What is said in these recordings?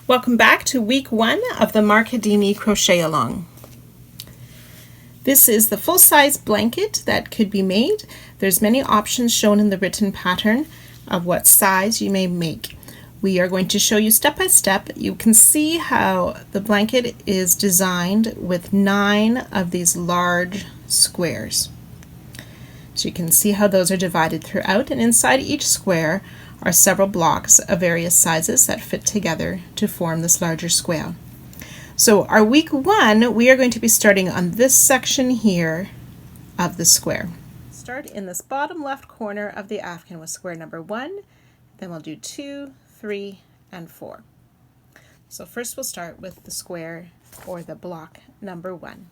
Welcome back to week 1 of the Markidini Crochet Along. This is the full-size blanket that could be made. There's many options shown in the written pattern of what size you may make. We are going to show you step by step. You can see how the blanket is designed with 9 of these large squares. So you can see how those are divided throughout, and inside each square are several blocks of various sizes that fit together to form this larger square. So our week 1, we are going to be starting on this section here of the square. Start in this bottom left corner of the afghan with square number 1, then we'll do 2, 3, and 4. So first we'll start with the square or the block number 1.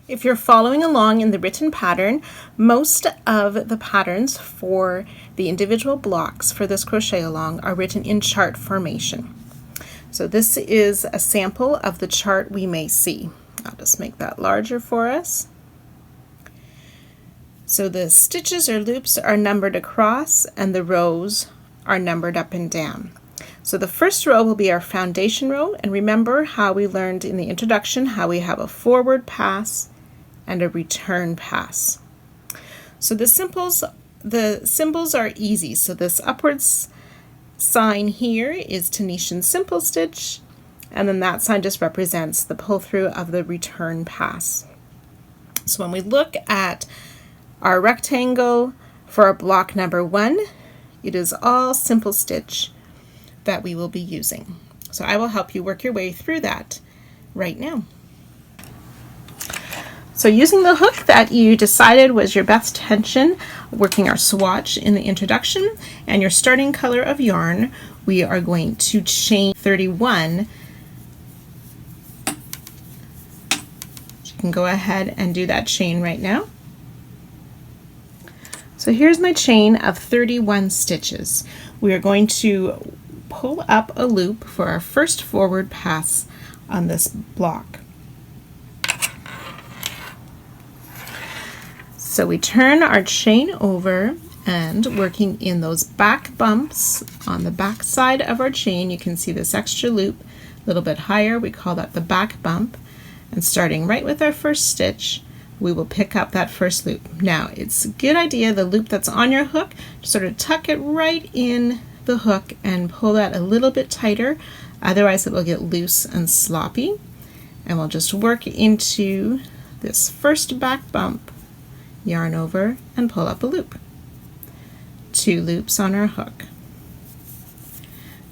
If you're following along in the written pattern, most of the patterns for the individual blocks for this crochet along are written in chart formation. So this is a sample of the chart we may see. I'll just make that larger for us. So the stitches or loops are numbered across and the rows are numbered up and down. So the first row will be our foundation row, and remember how we learned in the introduction how we have a forward pass and a return pass. So the symbols are easy. So this upwards sign here is Tunisian simple stitch, and then that sign just represents the pull through of the return pass. So when we look at our rectangle for our block number 1, it is all simple stitch that we will be using. So I will help you work your way through that right now. So using the hook that you decided was your best tension, working our swatch in the introduction, and your starting color of yarn, we are going to chain 31. You can go ahead and do that chain right now. So here's my chain of 31 stitches. We are going to pull up a loop for our first forward pass on this block. So we turn our chain over, and working in those back bumps on the back side of our chain, you can see this extra loop a little bit higher. We call that the back bump, and starting right with our first stitch, we will pick up that first loop. Now it's a good idea, the loop that's on your hook, to sort of tuck it right in the hook and pull that a little bit tighter, otherwise it will get loose and sloppy. And we'll just work into this first back bump, yarn over, and pull up a loop. 2 loops on our hook.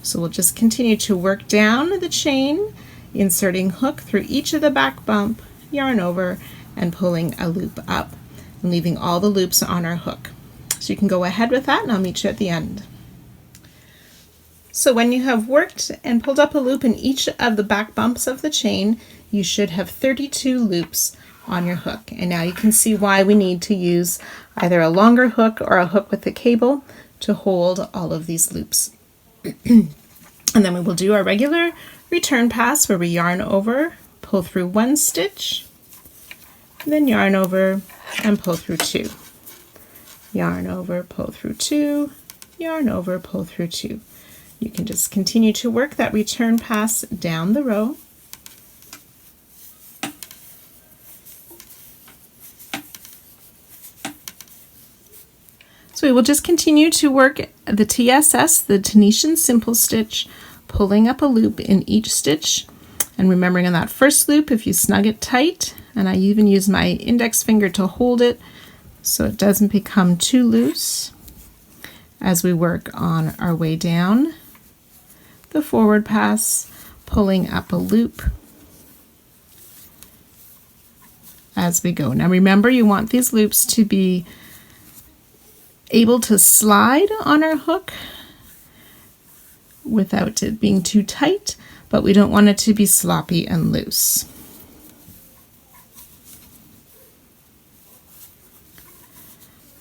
So we'll just continue to work down the chain, inserting hook through each of the back bump, yarn over, and pulling a loop up, and leaving all the loops on our hook. So you can go ahead with that, and I'll meet you at the end. So when you have worked and pulled up a loop in each of the back bumps of the chain, you should have 32 loops on your hook. And now you can see why we need to use either a longer hook or a hook with a cable to hold all of these loops. And then we will do our regular return pass where we yarn over, pull through 1 stitch, then yarn over and pull through 2. Yarn over, pull through 2, yarn over, pull through 2. You can just continue to work that return pass down the row. So we will just continue to work the TSS, the Tunisian simple stitch, pulling up a loop in each stitch, and remembering on that first loop, if you snug it tight, and I even use my index finger to hold it so it doesn't become too loose as we work on our way down the forward pass, pulling up a loop as we go. Now remember, you want these loops to be able to slide on our hook without it being too tight, but we don't want it to be sloppy and loose.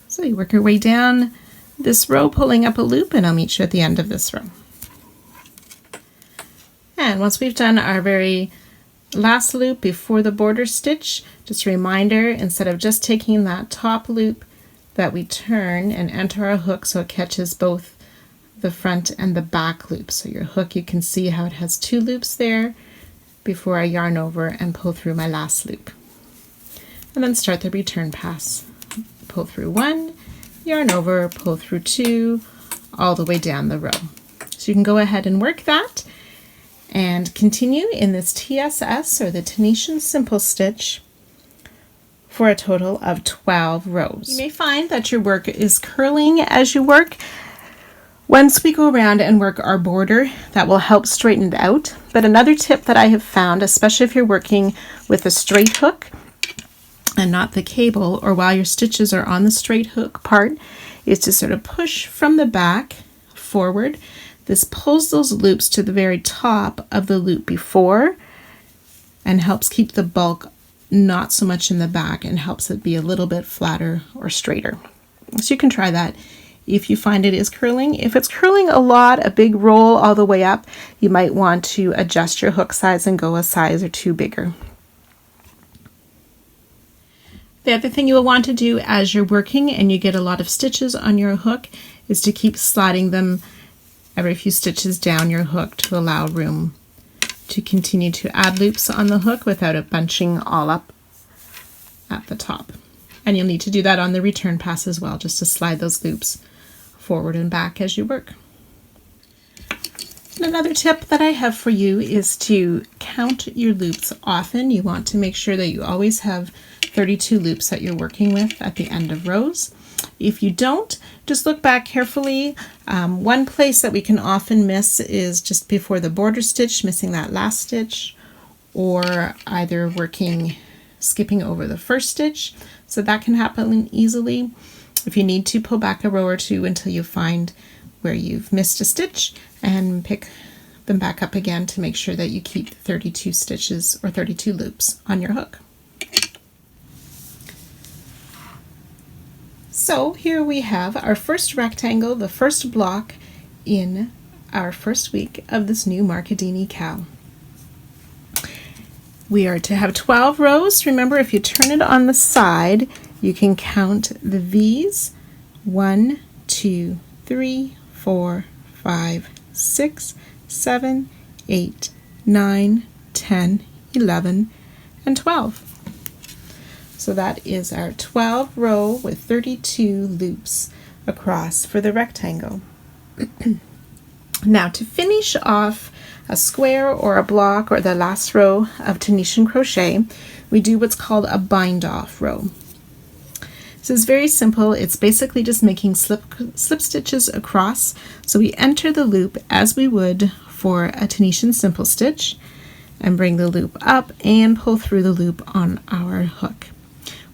So you work your way down this row, pulling up a loop, and I'll meet you at the end of this row. And once we've done our very last loop before the border stitch, just a reminder, instead of just taking that top loop, that we turn and enter our hook so it catches both the front and the back loops. So your hook, you can see how it has 2 loops there before I yarn over and pull through my last loop. And then start the return pass. Pull through 1, yarn over, pull through 2, all the way down the row. So you can go ahead and work that and continue in this TSS, or the Tunisian simple stitch, for a total of 12 rows. You may find that your work is curling as you work. Once we go around and work our border, that will help straighten it out. But another tip that I have found, especially if you're working with a straight hook and not the cable, or while your stitches are on the straight hook part, is to sort of push from the back forward. This pulls those loops to the very top of the loop before and helps keep the bulk not so much in the back and helps it be a little bit flatter or straighter. So you can try that if you find it is curling. If it's curling a lot, a big roll all the way up, you might want to adjust your hook size and go a size or 2 bigger. The other thing you will want to do as you're working and you get a lot of stitches on your hook is to keep sliding them every few stitches down your hook to allow room to continue to add loops on the hook without it bunching all up at the top. And you'll need to do that on the return pass as well, just to slide those loops forward and back as you work. And another tip that I have for you is to count your loops often. You want to make sure that you always have 32 loops that you're working with at the end of rows. If you don't, just look back carefully. One place that we can often miss is just before the border stitch, missing that last stitch, or either skipping over the first stitch. So that can happen easily. If you need to, pull back a row or 2 until you find where you've missed a stitch and pick them back up again to make sure that you keep 32 stitches or 32 loops on your hook. So here we have our first rectangle, the first block in our first week of this new Markidini cowl. We are to have 12 rows. Remember, if you turn it on the side, you can count the V's. 1, 2, 3, 4, 5, 6, 7, 8, 9, 10, 11, and 12. So that is our 12 row with 32 loops across for the rectangle. Now, to finish off a square or a block or the last row of Tunisian crochet, we do what's called a bind off row. This is very simple. It's basically just making slip stitches across. So we enter the loop as we would for a Tunisian simple stitch and bring the loop up and pull through the loop on our hook.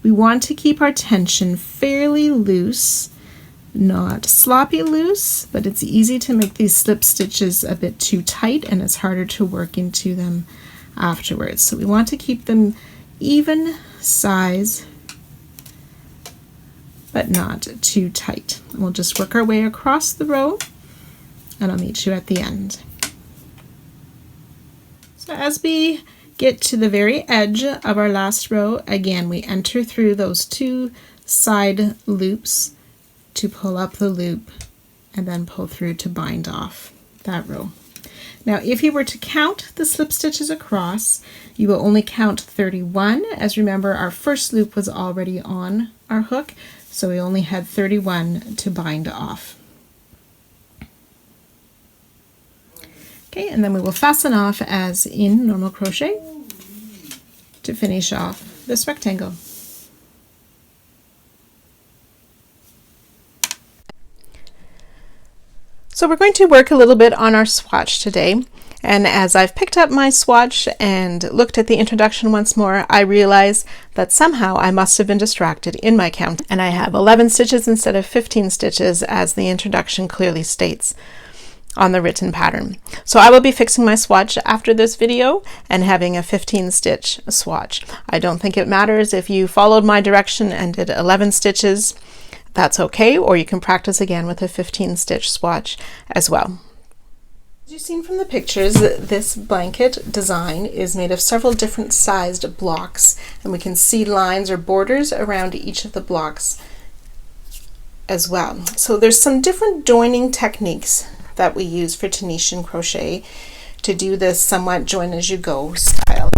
We want to keep our tension fairly loose, not sloppy loose, but it's easy to make these slip stitches a bit too tight and it's harder to work into them afterwards. So we want to keep them even size, but not too tight. We'll just work our way across the row and I'll meet you at the end. So as we get to the very edge of our last row, again, we enter through those 2 side loops to pull up the loop and then pull through to bind off that row. Now, if you were to count the slip stitches across, you will only count 31, as remember our first loop was already on our hook, so we only had 31 to bind off. Okay, and then we will fasten off as in normal crochet to finish off this rectangle. So we're going to work a little bit on our swatch today, and as I've picked up my swatch and looked at the introduction once more, I realized that somehow I must have been distracted in my count, and I have 11 stitches instead of 15 stitches as the introduction clearly states on the written pattern. So I will be fixing my swatch after this video and having a 15 stitch swatch. I don't think it matters if you followed my direction and did 11 stitches. That's okay, or you can practice again with a 15 stitch swatch as well. As you've seen from the pictures, this blanket design is made of several different sized blocks, and we can see lines or borders around each of the blocks as well. So there's some different joining techniques that we use for Tunisian crochet to do this somewhat join as you go style.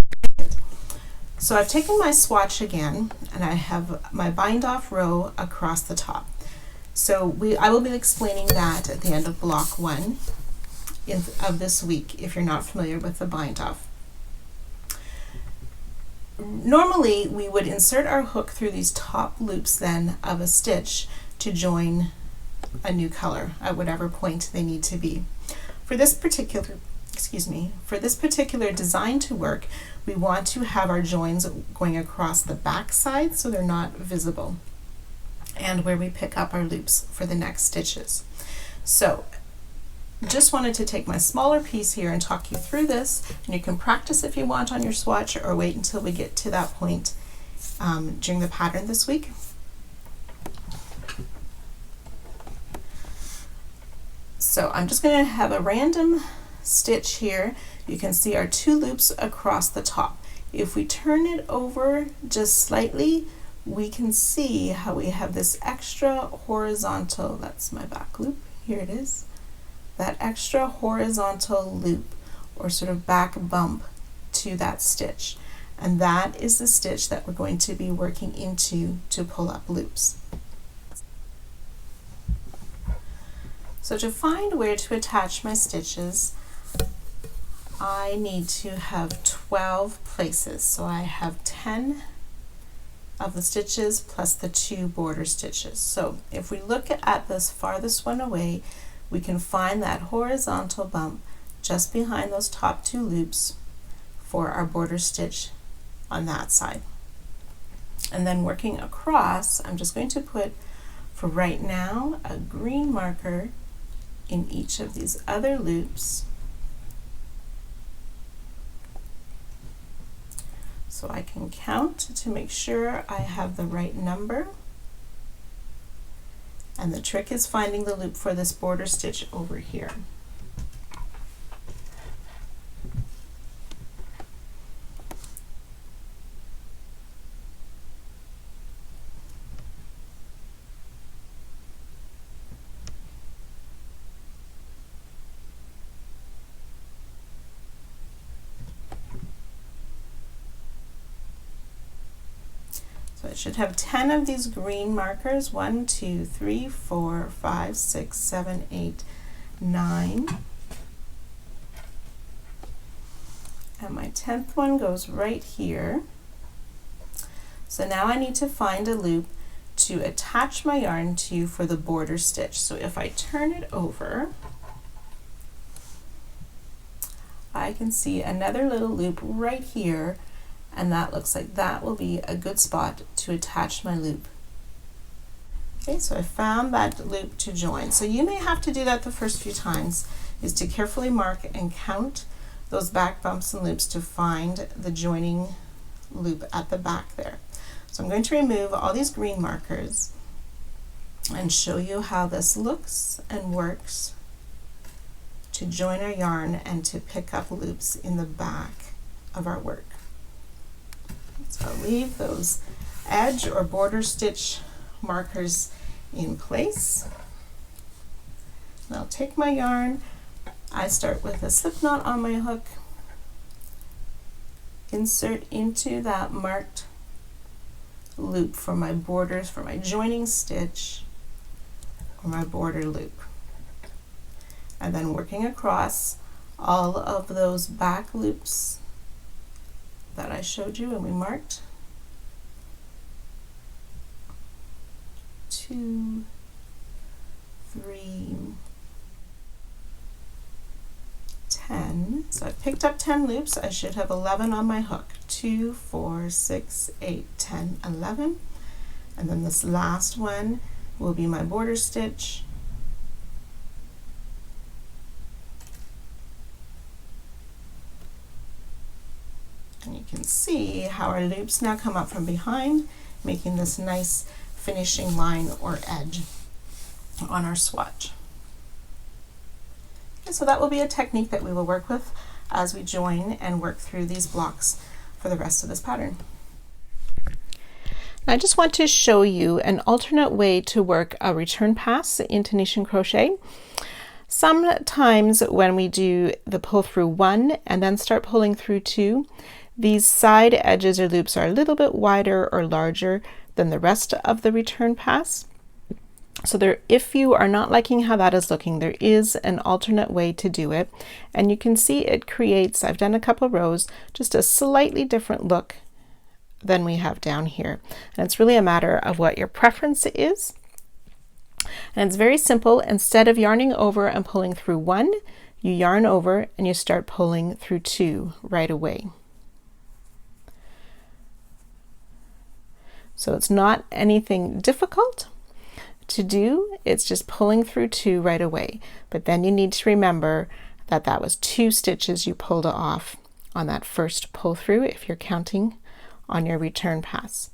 So I've taken my swatch again, and I have my bind off row across the top. So I will be explaining that at the end of block 1 of this week if you're not familiar with the bind off. Normally we would insert our hook through these top loops then of a stitch to join a new color at whatever point they need to be. For this particular design to work, we want to have our joins going across the back side so they're not visible, and where we pick up our loops for the next stitches. So just wanted to take my smaller piece here and talk you through this, and you can practice if you want on your swatch or wait until we get to that point during the pattern this week. So I'm just going to have a random stitch here. You can see our 2 loops across the top. If we turn it over just slightly, we can see how we have this extra horizontal, that's my back loop, here it is, that extra horizontal loop or sort of back bump to that stitch. And that is the stitch that we're going to be working into to pull up loops. So to find where to attach my stitches, I need to have 12 places. So I have 10 of the stitches plus the 2 border stitches. So if we look at this farthest one away, we can find that horizontal bump just behind those top 2 loops for our border stitch on that side. And then working across, I'm just going to put, for right now, a green marker in each of these other loops so I can count to make sure I have the right number. And the trick is finding the loop for this border stitch over here. So it should have 10 of these green markers, 1, 2, 3, 4, 5, 6, 7, 8, 9. And my 10th one goes right here. So now I need to find a loop to attach my yarn to for the border stitch. So if I turn it over, I can see another little loop right here, and that looks like that will be a good spot to attach my loop. Okay, so I found that loop to join. So you may have to do that the first few times, is to carefully mark and count those back bumps and loops to find the joining loop at the back there. So I'm going to remove all these green markers and show you how this looks and works to join our yarn and to pick up loops in the back of our work. So I'll leave those edge or border stitch markers in place. And I'll take my yarn. I start with a slip knot on my hook, insert into that marked loop for my borders, for my joining stitch or my border loop, and then working across all of those back loops that I showed you and we marked. 2, 3, 10. So I picked up 10 loops. I should have 11 on my hook. 2, 4, 6, 8, 10, 11. And then this last one will be my border stitch. And you can see how our loops now come up from behind, making this nice finishing line or edge on our swatch. Okay, so that will be a technique that we will work with as we join and work through these blocks for the rest of this pattern. I just want to show you an alternate way to work a return pass in Tunisian crochet. Sometimes when we do the pull through 1 and then start pulling through 2, these side edges or loops are a little bit wider or larger than the rest of the return pass. So there, if you are not liking how that is looking, there is an alternate way to do it. And you can see it creates, I've done a couple rows, just a slightly different look than we have down here. And it's really a matter of what your preference is. And it's very simple. Instead of yarning over and pulling through 1, you yarn over and you start pulling through 2 right away. So it's not anything difficult to do, it's just pulling through 2 right away. But then you need to remember that that was 2 stitches you pulled off on that first pull through if you're counting on your return pass.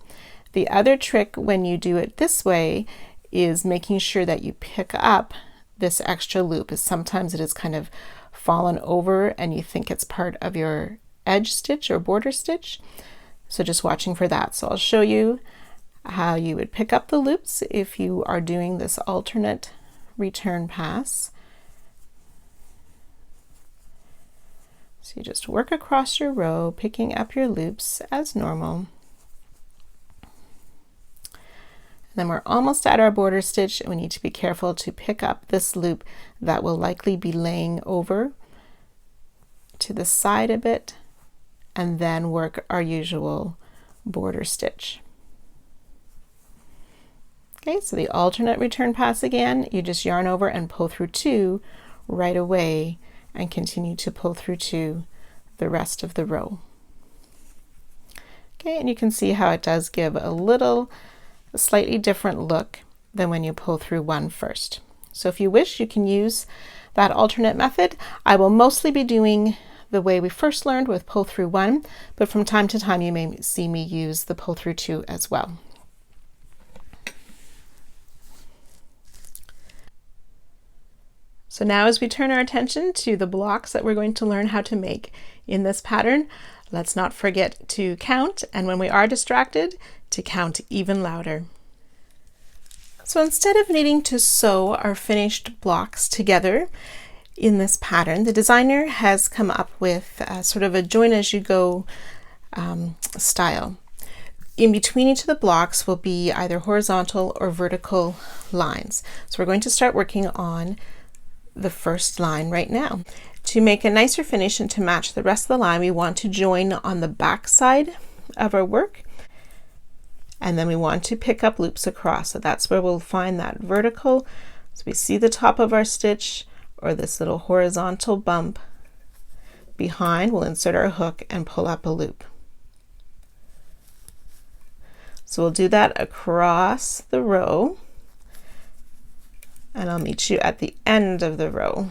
The other trick when you do it this way is making sure that you pick up this extra loop, as sometimes it is kind of fallen over and you think it's part of your edge stitch or border stitch. So just watching for that. So I'll show you how you would pick up the loops if you are doing this alternate return pass. So you just work across your row, picking up your loops as normal. And then we're almost at our border stitch, and we need to be careful to pick up this loop that will likely be laying over to the side a bit, and then work our usual border stitch. Okay, so the alternate return pass again, you just yarn over and pull through 2 right away and continue to pull through 2 the rest of the row. Okay, and you can see how it does give a slightly different look than when you pull through 1 first. So if you wish, you can use that alternate method. I will mostly be doing the way we first learned with pull through 1, but from time to time you may see me use the pull through 2 as well. So now as we turn our attention to the blocks that we're going to learn how to make in this pattern, let's not forget to count, and when we are distracted, to count even louder. So instead of needing to sew our finished blocks together in this pattern, the designer has come up with sort of a join as you go style. In between each of the blocks will be either horizontal or vertical lines. So we're going to start working on the first line right now. To make a nicer finish and to match the rest of the line, we want to join on the back side of our work, and then we want to pick up loops across. So that's where we'll find that vertical. So we see the top of our stitch or this little horizontal bump behind, we'll insert our hook and pull up a loop. So we'll do that across the row, and I'll meet you at the end of the row.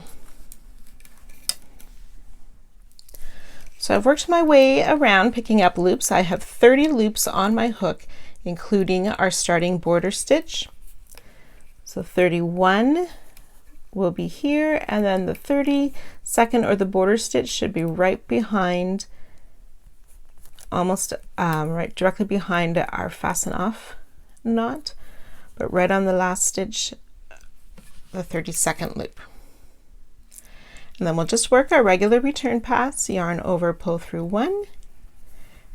So I've worked my way around picking up loops. I have 30 loops on my hook, including our starting border stitch. So 31 will be here, and then the 32nd or the border stitch should be right behind, almost right directly behind our fasten off knot, but right on the last stitch, the 32nd loop. And then we'll just work our regular return pass, yarn over, pull through 1,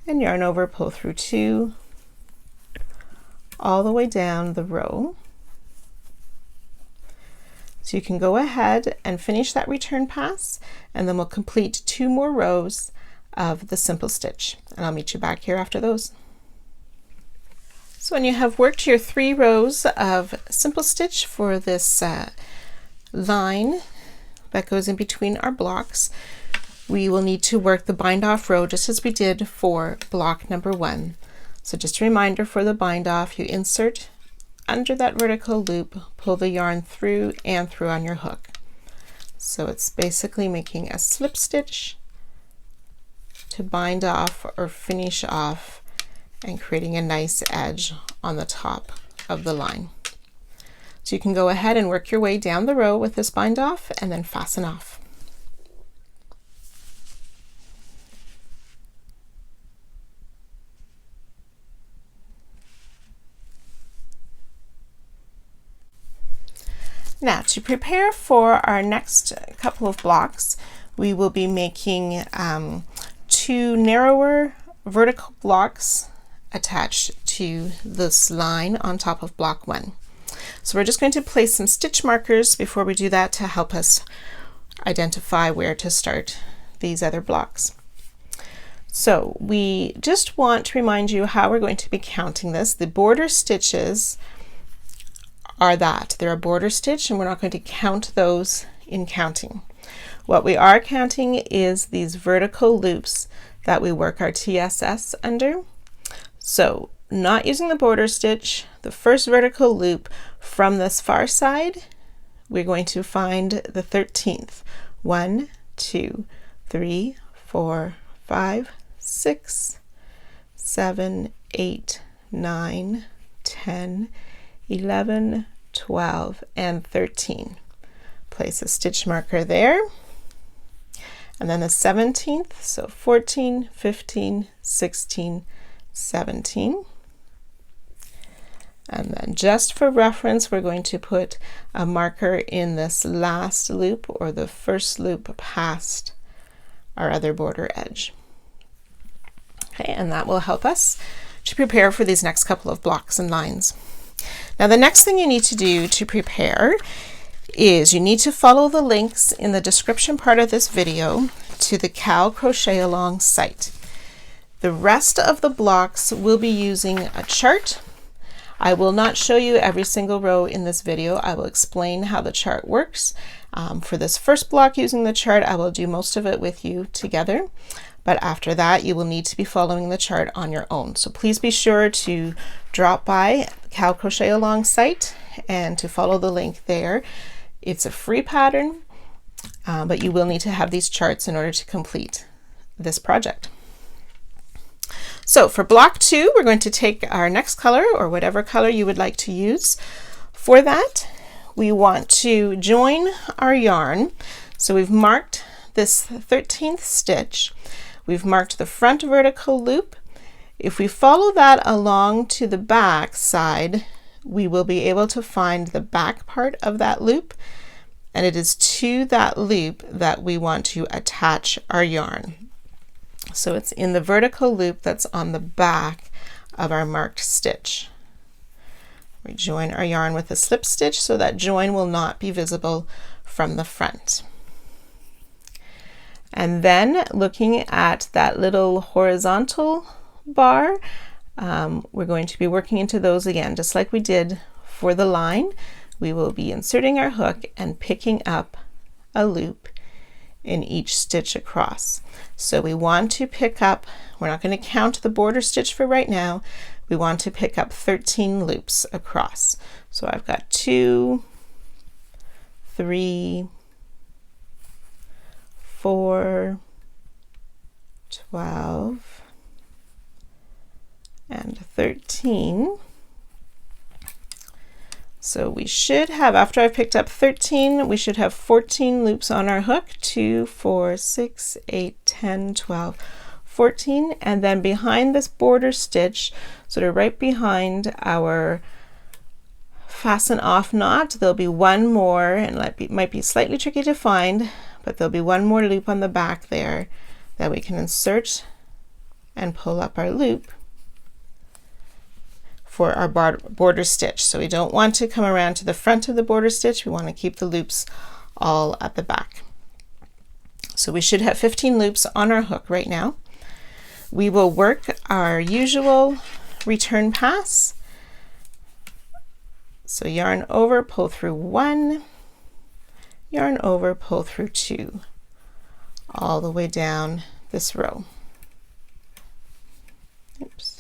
and yarn over, pull through 2, all the way down the row. So you can go ahead and finish that return pass, and then we'll complete 2 more rows of the simple stitch, and I'll meet you back here after those. So when you have worked your 3 rows of simple stitch for this line that goes in between our blocks, we will need to work the bind off row just as we did for block number 1. So just a reminder, for the bind off, you insert under that vertical loop, pull the yarn through and through on your hook. So it's basically making a slip stitch to bind off or finish off and creating a nice edge on the top of the line. So you can go ahead and work your way down the row with this bind off and then fasten off. Now, to prepare for our next couple of blocks, we will be making 2 narrower vertical blocks attached to this line on top of block 1. So we're just going to place some stitch markers before we do that to help us identify where to start these other blocks. So we just want to remind you how we're going to be counting this. The border stitches are that. They're a border stitch, and we're not going to count those in counting. What we are counting is these vertical loops that we work our TSS under. So not using the border stitch, the first vertical loop from this far side, we're going to find the 13th. 1, 2, 3, 4, 5, 6, 7, 8, 9, 10, 11, 12, and 13. Place a stitch marker there. And then the 17th, so 14, 15, 16, 17. And then just for reference, we're going to put a marker in this last loop, or the first loop past our other border edge. Okay, and that will help us to prepare for these next couple of blocks and lines. Now, the next thing you need to do to prepare is you need to follow the links in the description part of this video to the Cal Crochet Along site. The rest of the blocks will be using a chart. I will not show you every single row in this video. I will explain how the chart works. For this first block using the chart, I will do most of it with you together. But after that, you will need to be following the chart on your own. So please be sure to drop by Cal Crochet Along site and to follow the link there. It's a free pattern, but you will need to have these charts in order to complete this project. So for block 2, we're going to take our next color, or whatever color you would like to use. For that, we want to join our yarn. So we've marked this 13th stitch. We've marked the front vertical loop. If we follow that along to the back side, we will be able to find the back part of that loop, and it is to that loop that we want to attach our yarn. So it's in the vertical loop that's on the back of our marked stitch. We join our yarn with a slip stitch so that join will not be visible from the front. And then looking at that little horizontal bar, we're going to be working into those again, just like we did for the line. We will be inserting our hook and picking up a loop in each stitch across. So we want to pick up, we're not going to count the border stitch for right now, we want to pick up 13 loops across. So I've got 2, 3, 4, 12, and 13. So we should have, after I've picked up 13, we should have 14 loops on our hook. 2, 4, 6, 8, 10, 12, 14. And then behind this border stitch, sort of right behind our fasten off knot, there'll be one more, and it might be slightly tricky to find, but there'll be one more loop on the back there that we can insert and pull up our loop for our border stitch. So we don't want to come around to the front of the border stitch, we want to keep the loops all at the back. So we should have 15 loops on our hook right now. We will work our usual return pass. So yarn over, pull through 1, yarn over, pull through 2, all the way down this row. Oops.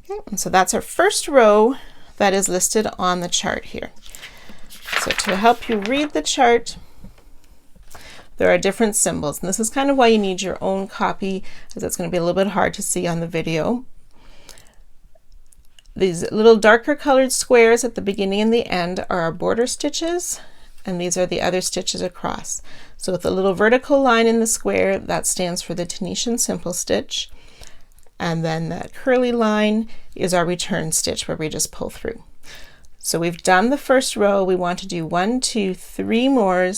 Okay, and so that's our first row that is listed on the chart here. So to help you read the chart, there are different symbols, and this is kind of why you need your own copy, as it's going to be a little bit hard to see on the video. These little darker colored squares at the beginning and the end are our border stitches, and these are the other stitches across. So with a little vertical line in the square, that stands for the Tunisian simple stitch, and then that curly line is our return stitch where we just pull through. So we've done the first row. We want to do 1, 2, 3 more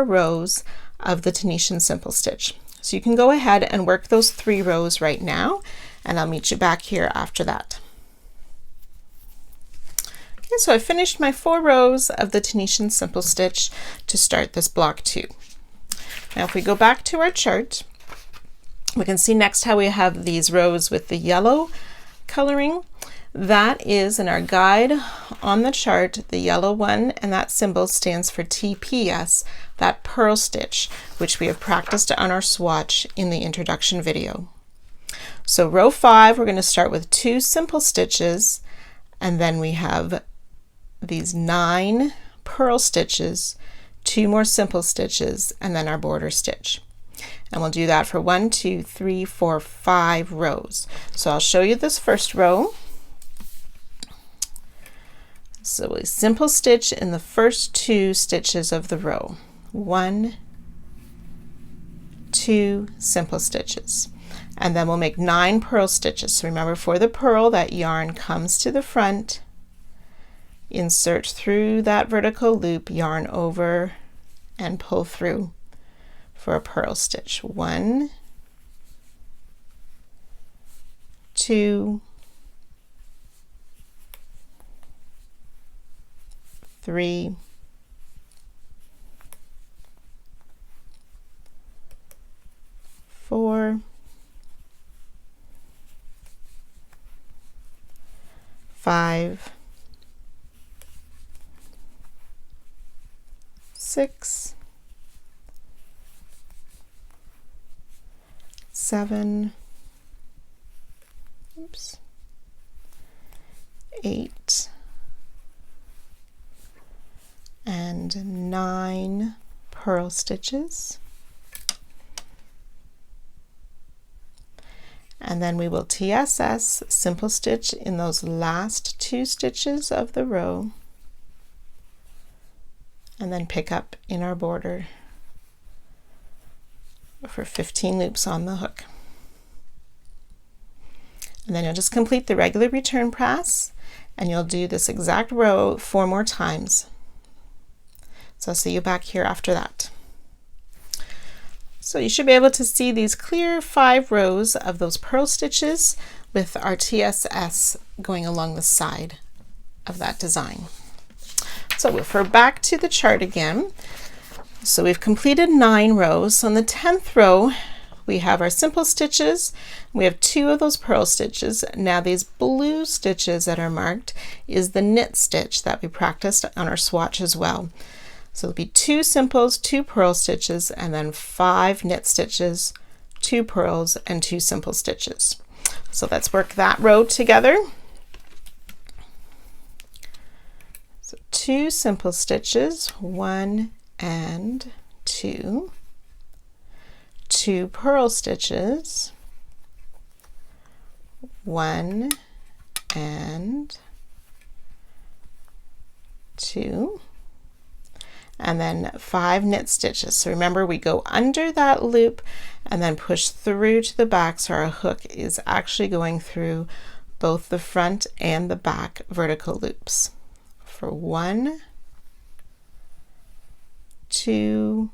rows of the Tunisian simple stitch. So you can go ahead and work those 3 rows right now, and I'll meet you back here after that. Okay, so I've finished my 4 rows of the Tunisian simple stitch to start this block 2. Now if we go back to our chart, we can see next how we have these rows with the yellow coloring. That is in our guide on the chart, the yellow one, and that symbol stands for TPS, that purl stitch, which we have practiced on our swatch in the introduction video. So row 5, we're going to start with 2 simple stitches, and then we have these 9 purl stitches, 2 more simple stitches, and then our border stitch. And we'll do that for 1, 2, 3, 4, 5 rows. So I'll show you this first row. So a simple stitch in the first 2 stitches of the row. 1, 2 simple stitches. And then we'll make 9 purl stitches. So remember, for the purl, that yarn comes to the front, insert through that vertical loop, yarn over, and pull through for a purl stitch. 1, 2, 3, 4, 5, 6, 7, 8, and 9 purl stitches. And then we will TSS, simple stitch, in those last 2 stitches of the row, and then pick up in our border for 15 loops on the hook. And then you'll just complete the regular return pass, and you'll do this exact row 4 more times. So I'll see you back here after that. So you should be able to see these clear 5 rows of those purl stitches with our TSS going along the side of that design. So we'll refer back to the chart again. So we've completed 9 rows. So on the 10th row, we have our simple stitches. We have 2 of those purl stitches. Now these blue stitches that are marked is the knit stitch that we practiced on our swatch as well. So it'll be 2 simples, 2 purl stitches, and then 5 knit stitches, 2 purls, and 2 simple stitches. So let's work that row together. So 2 simple stitches, 1 and 2, 2 purl stitches, 1 and 2, and then 5 knit stitches. So remember, we go under that loop and then push through to the back, so our hook is actually going through both the front and the back vertical loops for 1, 2,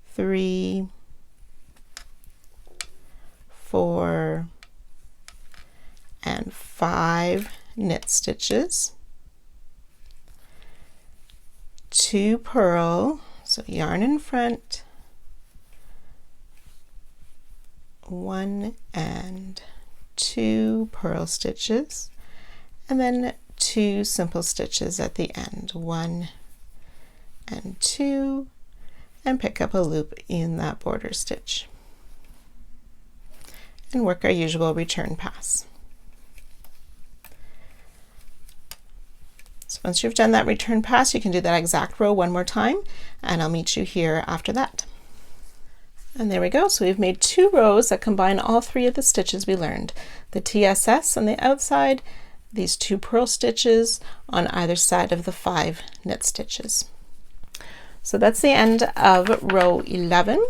3, 4, and 5 knit stitches, 2 purl, so yarn in front, 1 and 2 purl stitches, and then 2 simple stitches at the end, 1 and 2, and pick up a loop in that border stitch and work our usual return pass. So once you've done that return pass, you can do that exact row 1 more time, and I'll meet you here after that. And there we go. So we've made 2 rows that combine all 3 of the stitches we learned. The TSS on the outside, these 2 purl stitches on either side of the 5 knit stitches. So that's the end of row 11.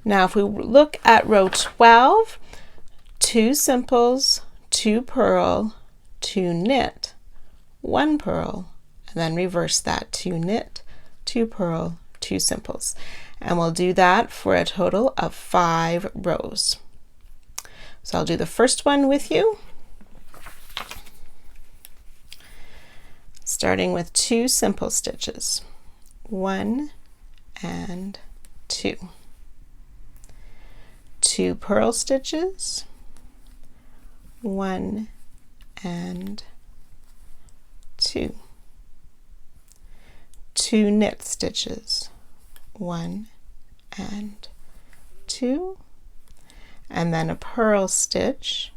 Now if we look at row 12, 2 simples, 2 purl, 2 knit, 1 purl, and then reverse that, 2 knit, 2 purl, 2 simples. And we'll do that for a total of 5 rows. So I'll do the first one with you, starting with 2 simple stitches, 1 and 2, 2 purl stitches, 1 and 2, 2 knit stitches, 1 and 2, and then a purl stitch,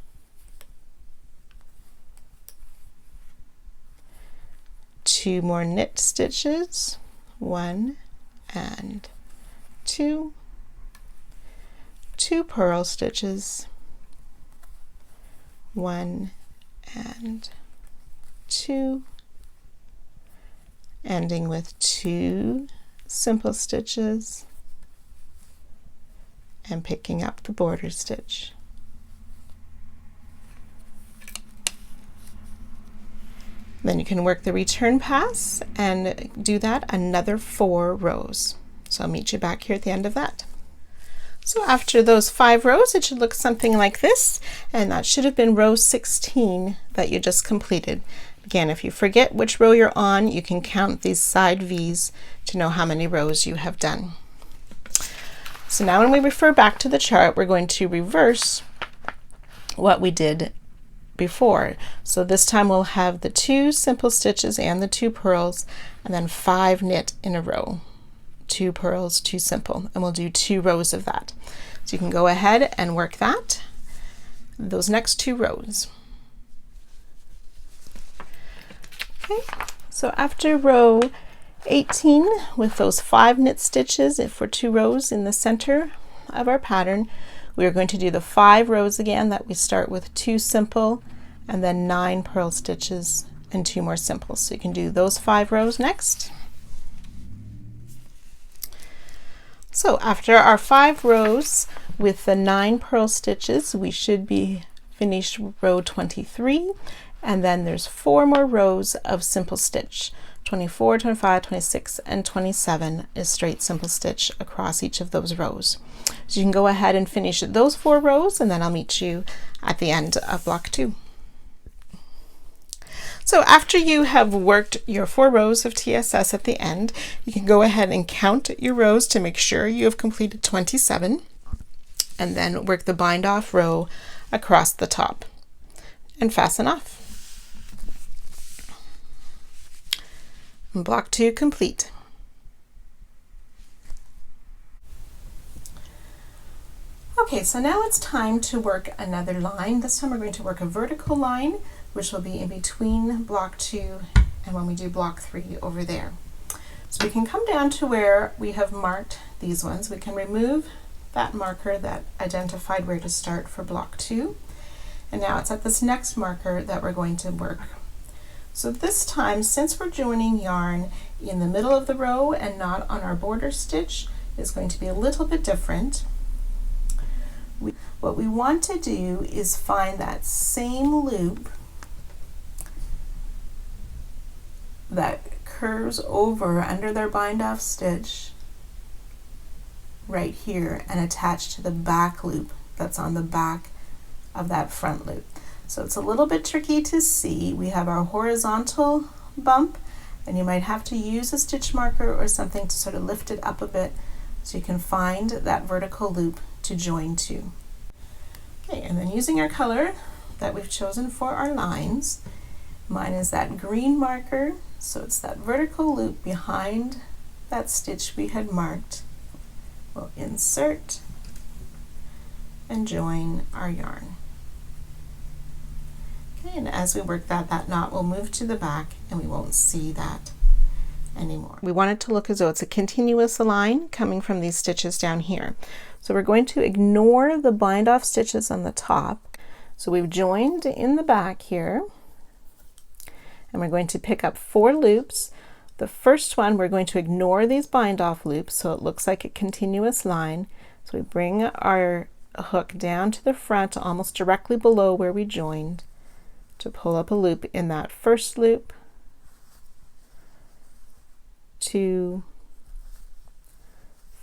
2 more knit stitches, 1 and 2, 2 purl stitches, 1 and 2, ending with 2 simple stitches and picking up the border stitch. Then you can work the return pass and do that another 4 rows. So I'll meet you back here at the end of that. So after those 5 rows, it should look something like this, and that should have been row 16 that you just completed. Again, if you forget which row you're on, you can count these side V's to know how many rows you have done. So now when we refer back to the chart, we're going to reverse what we did before. So this time we'll have the 2 simple stitches and the 2 purls, and then 5 knit in a row. 2 purls, 2 simple, and we'll do 2 rows of that. So you can go ahead and work that, those next 2 rows. Okay, so after row 18 with those 5 knit stitches for 2 rows in the center of our pattern, we are going to do the 5 rows again that we start with 2 simple and then 9 purl stitches and 2 more simples. So you can do those 5 rows next. So after our 5 rows with the 9 purl stitches, we should be finished row 23, and then there's 4 more rows of simple stitch. 24, 25, 26, and 27 is straight simple stitch across each of those rows. So you can go ahead and finish those 4 rows, and then I'll meet you at the end of block 2. So after you have worked your 4 rows of TSS at the end, you can go ahead and count your rows to make sure you have completed 27, and then work the bind off row across the top and fasten off. And block 2 complete. Okay, so now it's time to work another line. This time we're going to work a vertical line, which will be in between block 2 and when we do block 3 over there. So we can come down to where we have marked these ones. We can remove that marker that identified where to start for block 2. And now it's at this next marker that we're going to work. So this time, since we're joining yarn in the middle of the row and not on our border stitch, is going to be a little bit different. What we want to do is find that same loop that curves over under their bind off stitch right here and attach to the back loop that's on the back of that front loop. So it's a little bit tricky to see. We have our horizontal bump, and you might have to use a stitch marker or something to sort of lift it up a bit so you can find that vertical loop to join to. Okay, and then using our color that we've chosen for our lines, mine is that green marker, so it's that vertical loop behind that stitch we had marked. We'll insert and join our yarn. Okay, and as we work that knot will move to the back and we won't see that anymore. We want it to look as though it's a continuous line coming from these stitches down here. So we're going to ignore the bind off stitches on the top. So we've joined in the back here, and we're going to pick up 4 loops. The first one, we're going to ignore these bind off loops so it looks like a continuous line. So we bring our hook down to the front, almost directly below where we joined, to pull up a loop in that first loop, 2,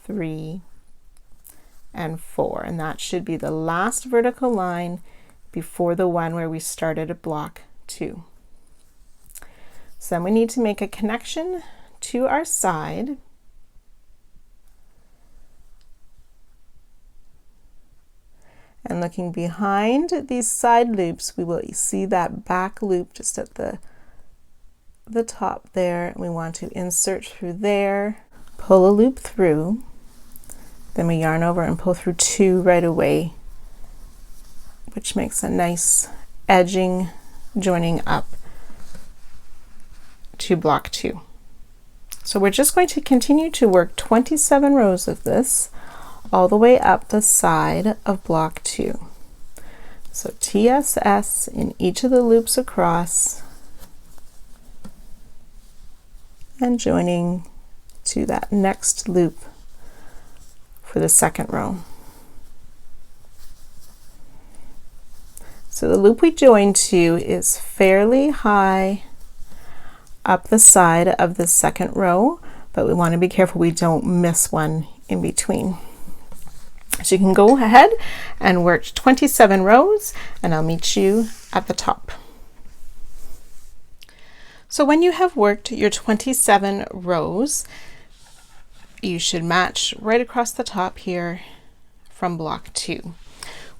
3, and 4, and that should be the last vertical line before the one where we started at block 2. So then we need to make a connection to our side, and looking behind these side loops, we will see that back loop just at the top there. We want to insert through there, pull a loop through, then we yarn over and pull through 2 right away, which makes a nice edging joining up to block 2. So we're just going to continue to work 27 rows of this all the way up the side of block 2. So TSS in each of the loops across and joining to that next loop for the second row. So the loop we joined to is fairly high up the side of the second row, but we want to be careful we don't miss one in between. So you can go ahead and work 27 rows, and I'll meet you at the top. So when you have worked your 27 rows, you should match right across the top here from block 2.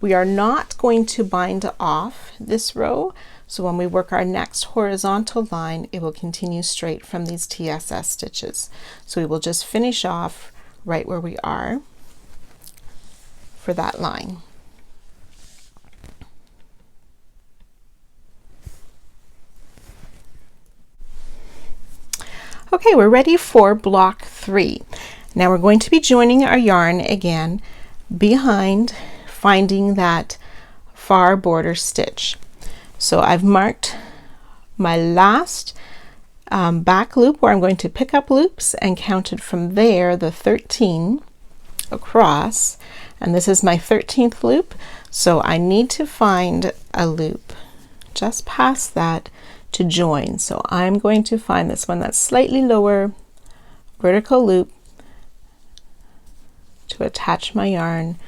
We are not going to bind off this row, so when we work our next horizontal line, it will continue straight from these TSS stitches. So we will just finish off right where we are for that line. Okay, we're ready for block 3. Now we're going to be joining our yarn again behind, finding that far border stitch. So I've marked my last back loop where I'm going to pick up loops and counted from there the 13 across, and this is my 13th loop, so I need to find a loop just past that to join. So I'm going to find this one that's slightly lower, vertical loop, to attach my yarn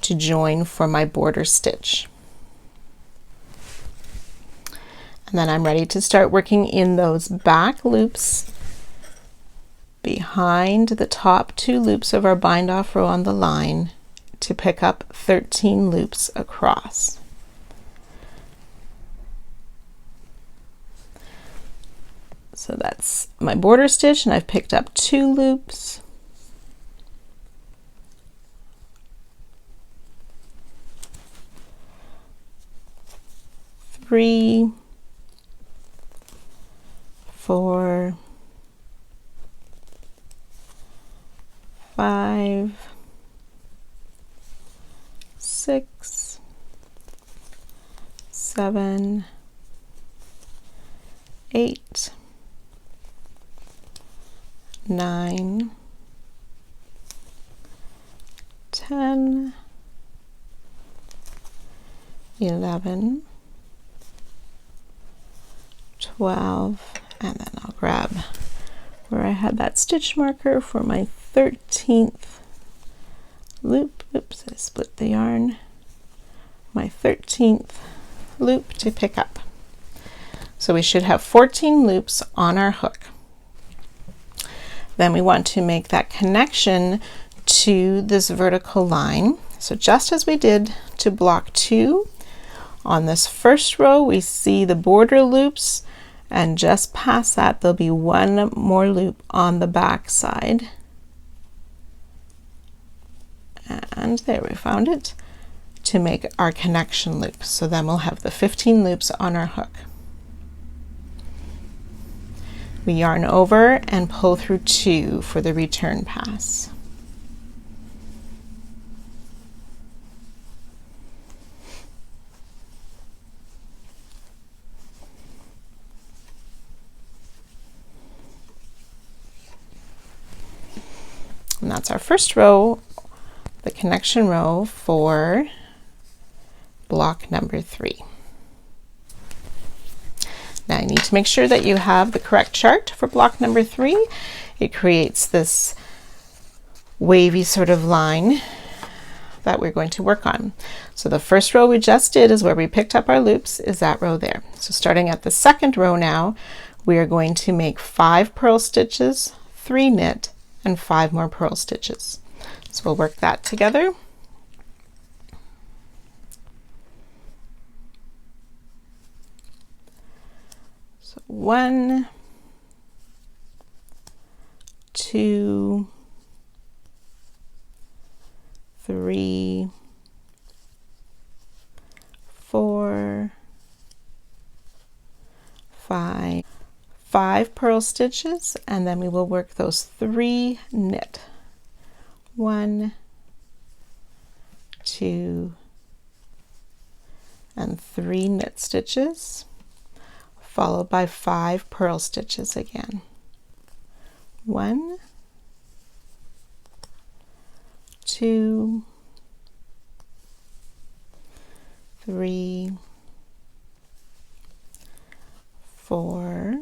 to join for my border stitch. And then I'm ready to start working in those back loops behind the top 2 loops of our bind off row on the line to pick up 13 loops across. So that's my border stitch, and I've picked up 2 loops. Three, 4, 5, 6, 7, 8, 9, 10, 11, 12, and then I'll grab where I had that stitch marker for my 13th loop. Oops, I split the yarn. My 13th loop to pick up. So we should have 14 loops on our hook. Then we want to make that connection to this vertical line. So just as we did to block 2, on this first row we see the border loops, and just past that there'll be one more loop on the back side. And there, we found it, to make our connection loop. So then we'll have the 15 loops on our hook. We yarn over and pull through 2 for the return pass. And that's our first row, the connection row for block number 3. Now you need to make sure that you have the correct chart for block number 3. It creates this wavy sort of line that we're going to work on. So the first row we just did is where we picked up our loops, is that row there. So starting at the second row now, we are going to make 5 purl stitches, 3 knit, and 5 more purl stitches. So we'll work that together. So 1, 2, 3, 4, 5. 5 purl stitches, and then we will work those 3 knit. 1, 2, and 3 knit stitches, followed by 5 purl stitches again. 1, 2, 3, 4,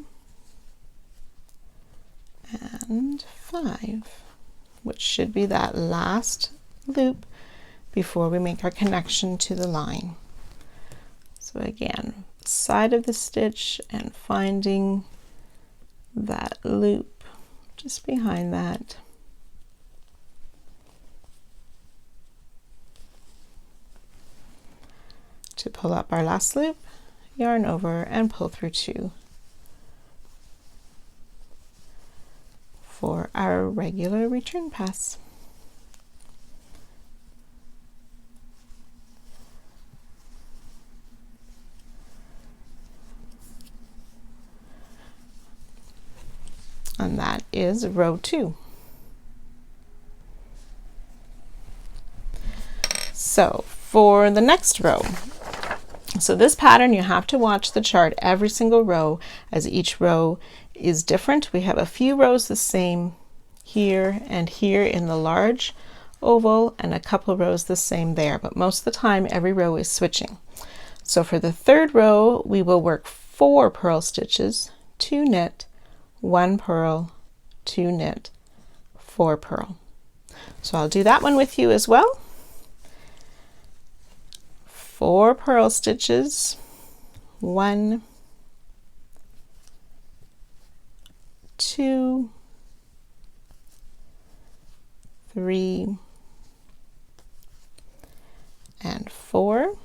and 5, which should be that last loop before we make our connection to the line. So again, side of the stitch and finding that loop just behind that. To pull up our last loop, yarn over and pull through 2 for our regular return pass. And that is row 2. So for the next row, so this pattern you have to watch the chart every single row, as each row is different. We have a few rows the same here and here in the large oval, and a couple rows the same there, but most of the time every row is switching. So for the third row we will work 4 purl stitches, 2 knit, 1 purl, 2 knit, 4 purl. So I'll do that one with you as well. 4 purl stitches, 1, 2, 3, and 4,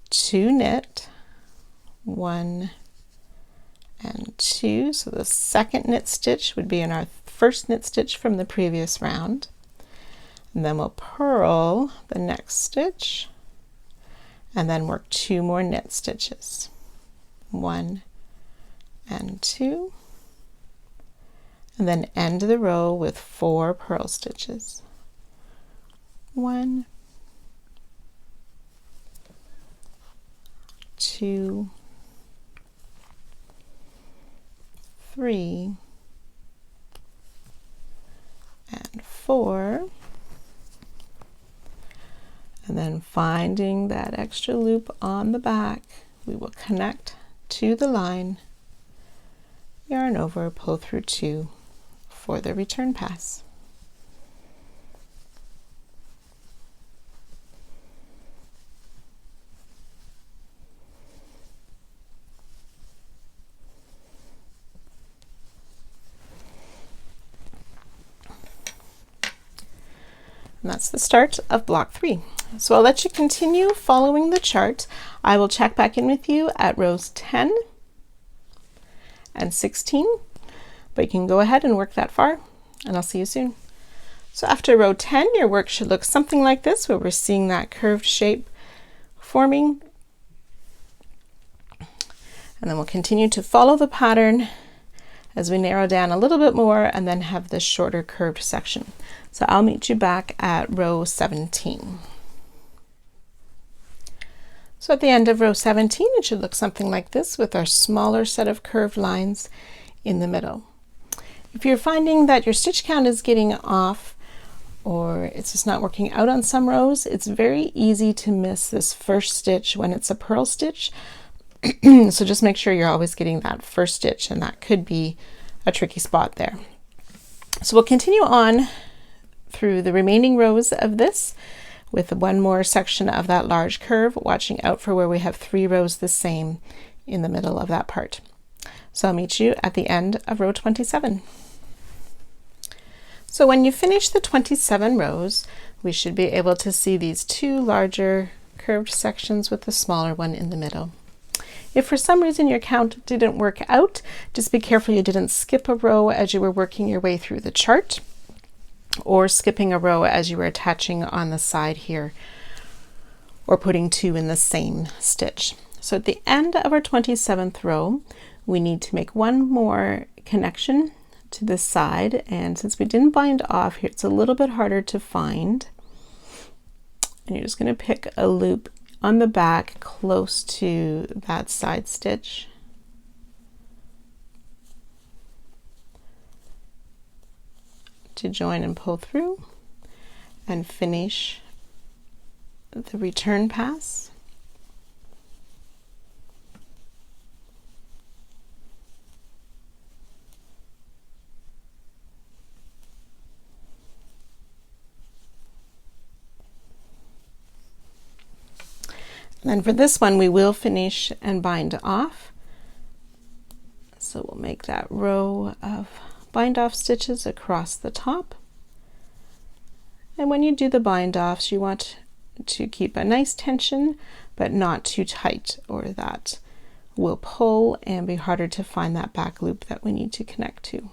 2 knit, 1 and 2. So the second knit stitch would be in our first knit stitch from the previous round. And then we'll purl the next stitch and then work 2 more knit stitches, 1 and 2, and then end the row with 4 purl stitches, 1, 2, 3, and 4. And then finding that extra loop on the back, we will connect to the line, yarn over, pull through 2 for the return pass. And that's the start of block 3. So I'll let you continue following the chart. I will check back in with you at rows 10 and 16, but you can go ahead and work that far, and I'll see you soon. So after row 10, your work should look something like this, where we're seeing that curved shape forming. And then we'll continue to follow the pattern as we narrow down a little bit more and then have this shorter curved section. So I'll meet you back at row 17. So at the end of row 17, it should look something like this with our smaller set of curved lines in the middle. If you're finding that your stitch count is getting off or it's just not working out on some rows, it's very easy to miss this first stitch when it's a purl stitch. So just make sure you're always getting that first stitch, and that could be a tricky spot there. So we'll continue on through the remaining rows of this with one more section of that large curve, watching out for where we have 3 rows the same in the middle of that part. So I'll meet you at the end of row 27. So when you finish the 27 rows, we should be able to see these 2 larger curved sections with the smaller one in the middle. If for some reason your count didn't work out, just be careful you didn't skip a row as you were working your way through the chart, or skipping a row as you were attaching on the side here, or putting 2 in the same stitch. So at the end of our 27th row, we need to make one more connection to this side, and since we didn't bind off here, it's a little bit harder to find. And you're just going to pick a loop on the back close to that side stitch. To join and pull through and finish the return pass. And then for this one, we will finish and bind off. So we'll make that row of bind off stitches across the top. And when you do the bind offs, you want to keep a nice tension, but not too tight, or that will pull and be harder to find that back loop that we need to connect to.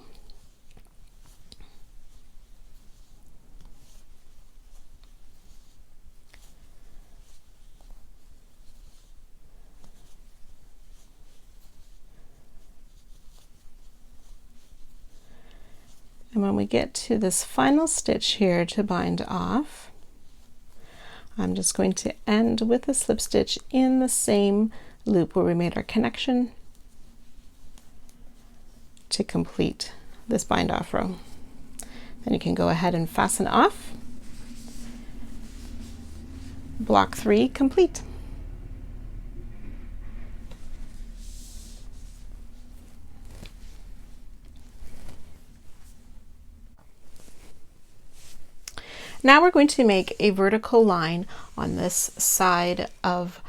And when we get to this final stitch here to bind off, I'm just going to end with a slip stitch in the same loop where we made our connection to complete this bind off row. Then you can go ahead and fasten off. Block 3 complete. Now we're going to make a vertical line on this side of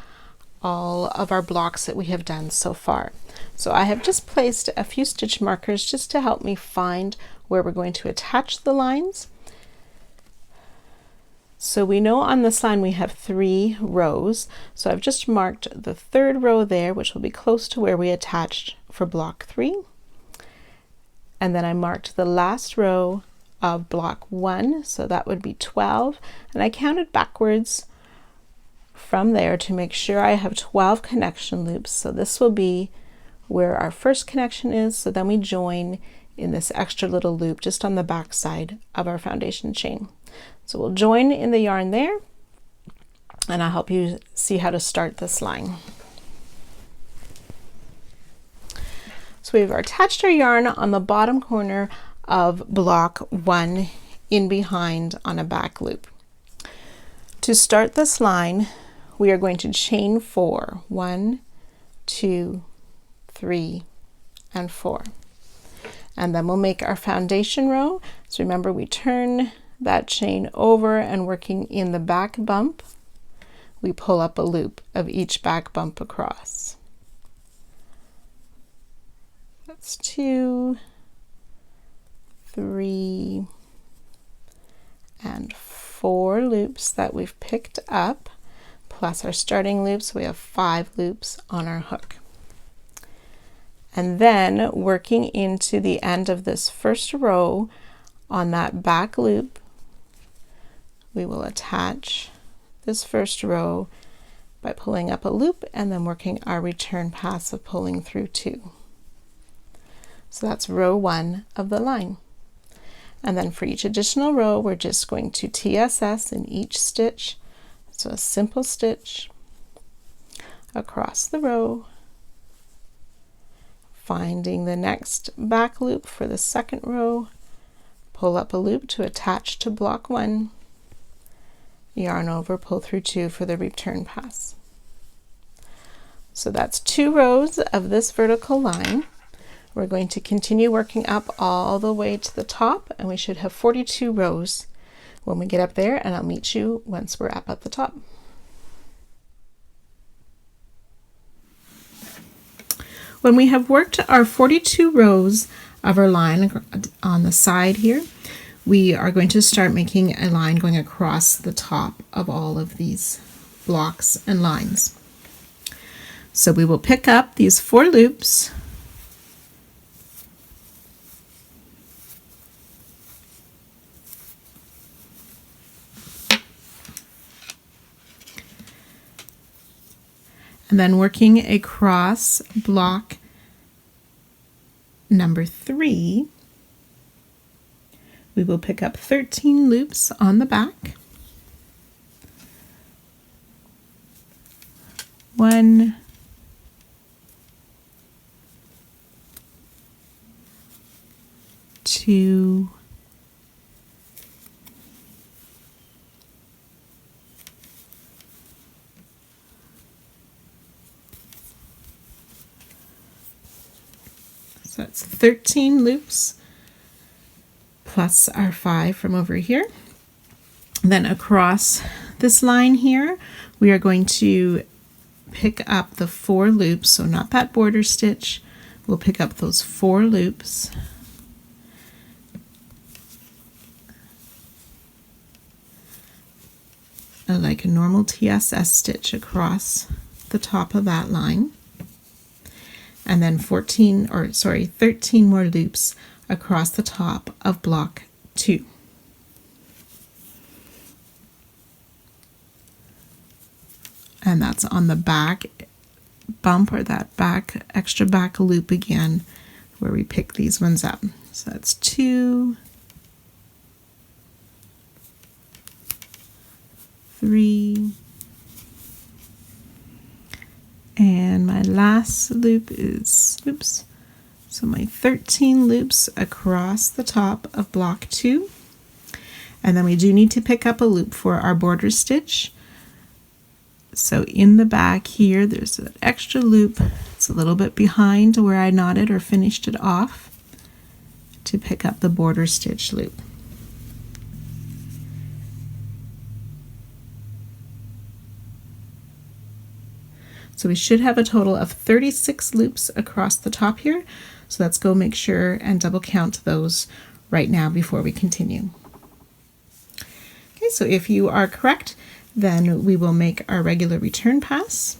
all of our blocks that we have done so far. So I have just placed a few stitch markers just to help me find where we're going to attach the lines. So we know on this line we have 3 rows. So I've just marked the 3rd row there, which will be close to where we attached for block 3. And then I marked the last row of block 1, so that would be 12, and I counted backwards from there to make sure I have 12 connection loops. So this will be where our first connection is, so then we join in this extra little loop just on the back side of our foundation chain. So we'll join in the yarn there, and I'll help you see how to start this line. So we've attached our yarn on the bottom corner of block 1 in behind on a back loop. To start this line, we are going to chain 4. 1, 2, 3, and 4. And then we'll make our foundation row. So remember, we turn that chain over, and working in the back bump, we pull up a loop of each back bump across. That's 2, 3, and 4 loops that we've picked up, plus our starting loops. We have 5 loops on our hook. And then working into the end of this first row on that back loop, we will attach this first row by pulling up a loop and then working our return pass of pulling through 2. So that's row 1 of the line. And then for each additional row, we're just going to TSS in each stitch. So a simple stitch across the row, finding the next back loop for the second row, pull up a loop to attach to block 1, yarn over, pull through 2 for the return pass. So that's 2 rows of this vertical line. We're going to continue working up all the way to the top, and we should have 42 rows when we get up there, and I'll meet you once we're up at the top. When we have worked our 42 rows of our line on the side here, we are going to start making a line going across the top of all of these blocks and lines. So we will pick up these 4 loops, and then working across block number 3, we will pick up 13 loops on the back. 1, 2, 13 loops plus our 5 from over here. Then across this line here, we are going to pick up the 4 loops, so not that border stitch. We'll pick up those 4 loops, like a normal TSS stitch across the top of that line, and then 13 more loops across the top of block 2. And that's on the back bump, or that extra back loop again, where we pick these ones up. So that's 2, 3, and my last loop is, so my 13 loops across the top of block 2. And then we do need to pick up a loop for our border stitch. So in the back here, there's an extra loop. It's a little bit behind where I knotted or finished it off to pick up the border stitch loop. So we should have a total of 36 loops across the top here. So let's go make sure and double count those right now before we continue. Okay, so if you are correct, then we will make our regular return pass.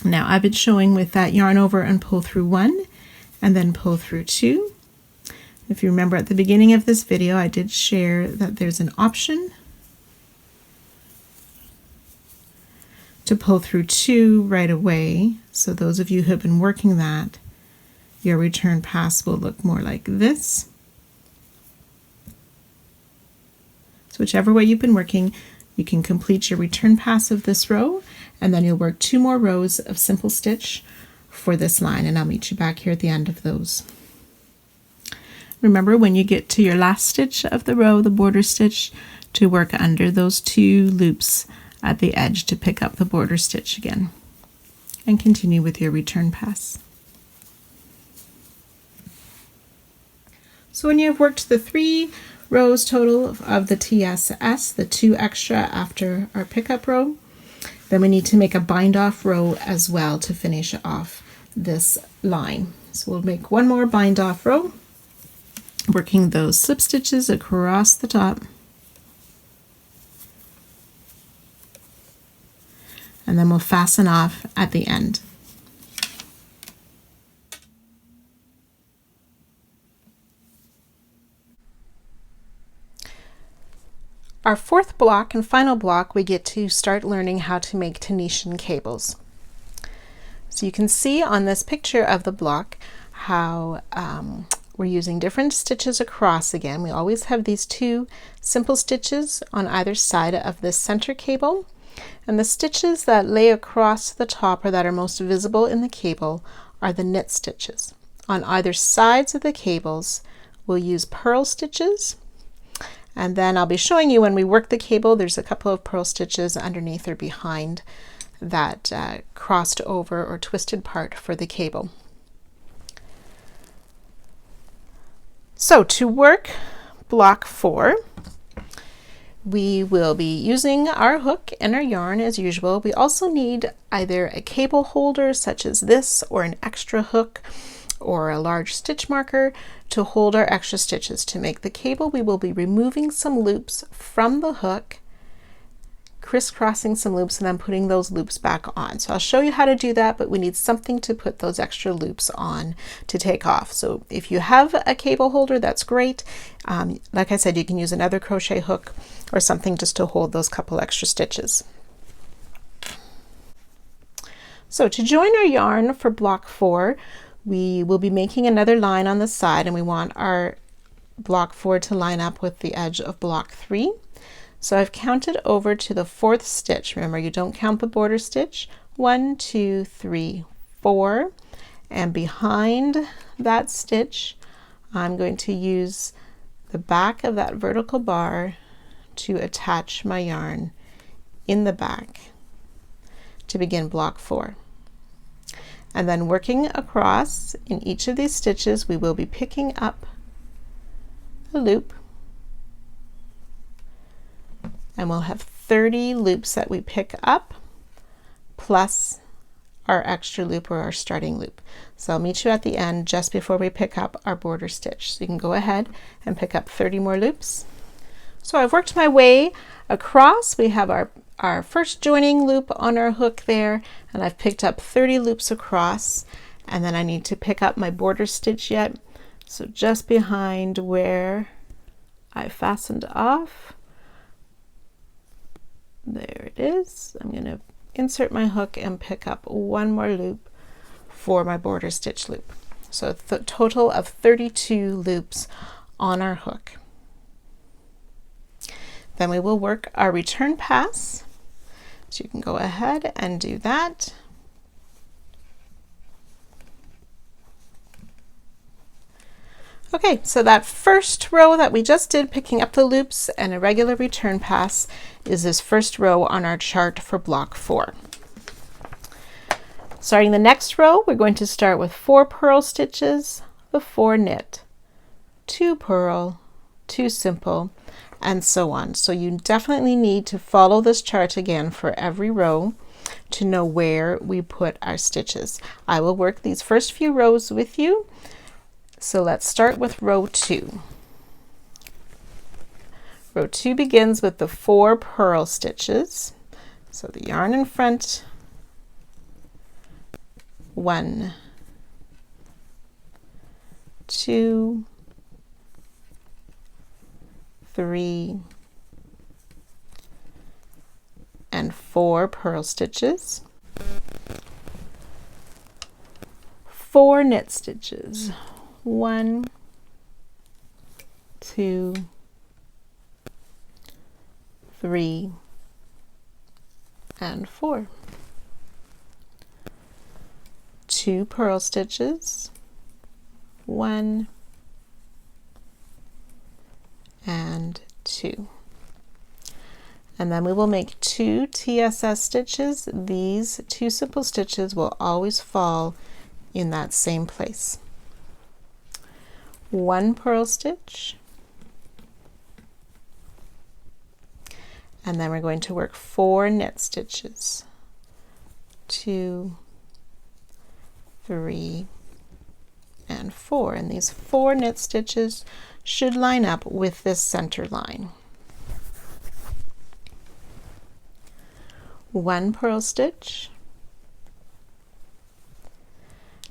Now I've been showing with that yarn over and pull through 1 and then pull through 2. If you remember at the beginning of this video, I did share that there's an option to pull through 2 right away. So those of you who have been working that, your return pass will look more like this. So whichever way you've been working, you can complete your return pass of this row, and then you'll work 2 more rows of simple stitch for this line, and I'll meet you back here at the end of those. Remember, when you get to your last stitch of the row, the border stitch, to work under those 2 loops at the edge to pick up the border stitch again, and continue with your return pass. So when you have worked the 3 rows total of the TSS, the 2 extra after our pickup row, then we need to make a bind off row as well to finish off this line. So we'll make 1 more bind off row, working those slip stitches across the top, and then we'll fasten off at the end. our fourth block and final block, we get to start learning how to make Tunisian cables. So you can see on this picture of the block how we're using different stitches across again. We always have these two simple stitches on either side of this center cable, and the stitches that lay across the top or that are most visible in the cable are the knit stitches. On either sides of the cables we'll use purl stitches, and then I'll be showing you when we work the cable there's a couple of purl stitches underneath or behind that crossed over or twisted part for the cable. So to work block 4, we will be using our hook and our yarn as usual. We also need either a cable holder such as this, or an extra hook, or a large stitch marker to hold our extra stitches. To make the cable, we will be removing some loops from the hook, crisscrossing some loops, and then putting those loops back on. So I'll show you how to do that, but we need something to put those extra loops on to take off. So if you have a cable holder, that's great. Like I said, you can use another crochet hook or something just to hold those couple extra stitches. So to join our yarn for block 4, we will be making another line on the side, and we want our block 4 to line up with the edge of block 3. So I've counted over to the 4th stitch. Remember, you don't count the border stitch. 1, 2, 3, 4, and behind that stitch I'm going to use the back of that vertical bar to attach my yarn in the back to begin block 4. And then working across in each of these stitches, we will be picking up a loop, and we'll have 30 loops that we pick up plus our extra loop or our starting loop. So I'll meet you at the end just before we pick up our border stitch. So you can go ahead and pick up 30 more loops. So I've worked my way across. We have our first joining loop on our hook there, and I've picked up 30 loops across, and then I need to pick up my border stitch yet. So just behind where I fastened off, there it is. I'm going to insert my hook and pick up one more loop for my border stitch loop. So a total of 32 loops on our hook. Then we will work our return pass. So you can go ahead and do that. Okay, so that first row that we just did, picking up the loops and a regular return pass, is this first row on our chart for block 4. Starting the next row, we're going to start with 4 purl stitches, the 4 knit, 2 purl, 2 simple, and so on. So you definitely need to follow this chart again for every row to know where we put our stitches. I will work these first few rows with you. So let's start with row 2. Row 2 begins with the 4 purl stitches. So the yarn in front, 1, 2, 3, and 4 purl stitches, 4 knit stitches, 1, 2, 3, and 4. 2 purl stitches, 1 and 2. And then we will make 2 TSS stitches. These 2 simple stitches will always fall in that same place. 1 purl stitch, and then we're going to work 4 knit stitches, 2, 3, and 4, and these 4 knit stitches should line up with this center line. 1 purl stitch,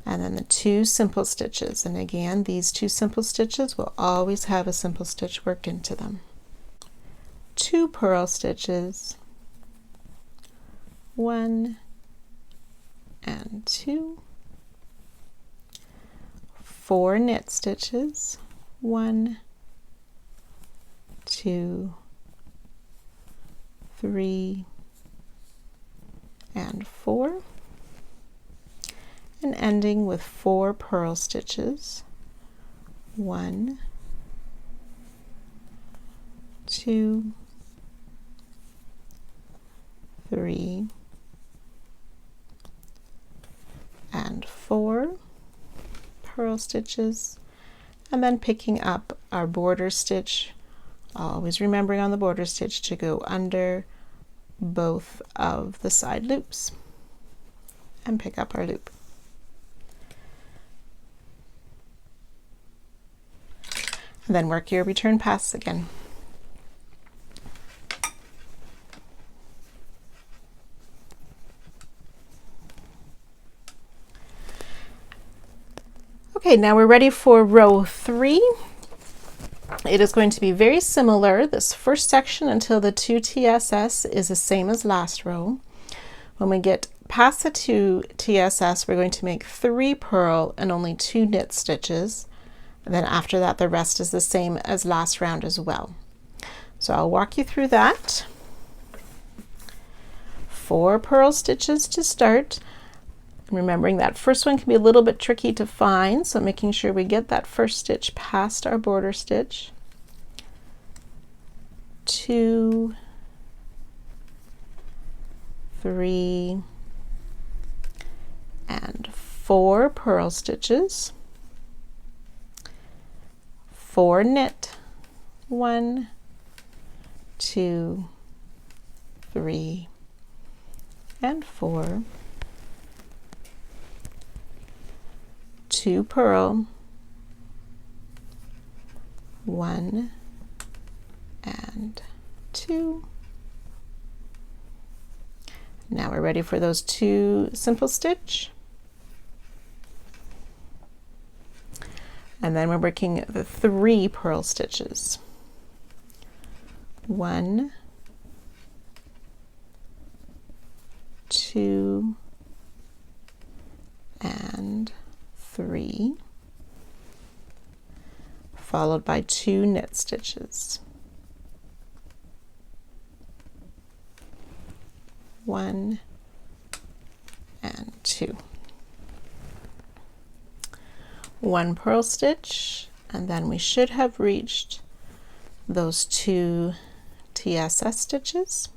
and then the 2 simple stitches, and again these 2 simple stitches will always have a simple stitch worked into them. 2 purl stitches, 1 and 2, 4 knit stitches, 1, 2, 3 and 4, and ending with 4 purl stitches, 1, 2, 3 and 4 purl stitches, and then picking up our border stitch, always remembering on the border stitch to go under both of the side loops and pick up our loop. And then work your return pass again. Okay, now we're ready for row 3. It is going to be very similar, this first section until the 2 TSS is the same as last row. When we get past the 2 TSS, we're going to make 3 purl and only 2 knit stitches. And then after that, the rest is the same as last round as well. So I'll walk you through that. 4 purl stitches to start. Remembering that first one can be a little bit tricky to find, so making sure we get that first stitch past our border stitch. 2, 3 and 4 purl stitches, 4 knit, 1, 2, 3 and 4, 2 purl, 1 and 2. Now we're ready for those 2 simple stitch, and then we're working the 3 purl stitches, 1, 2 and 3, followed by 2 knit stitches, 1 and 2, 1 purl stitch, and then we should have reached those 2 TSS stitches.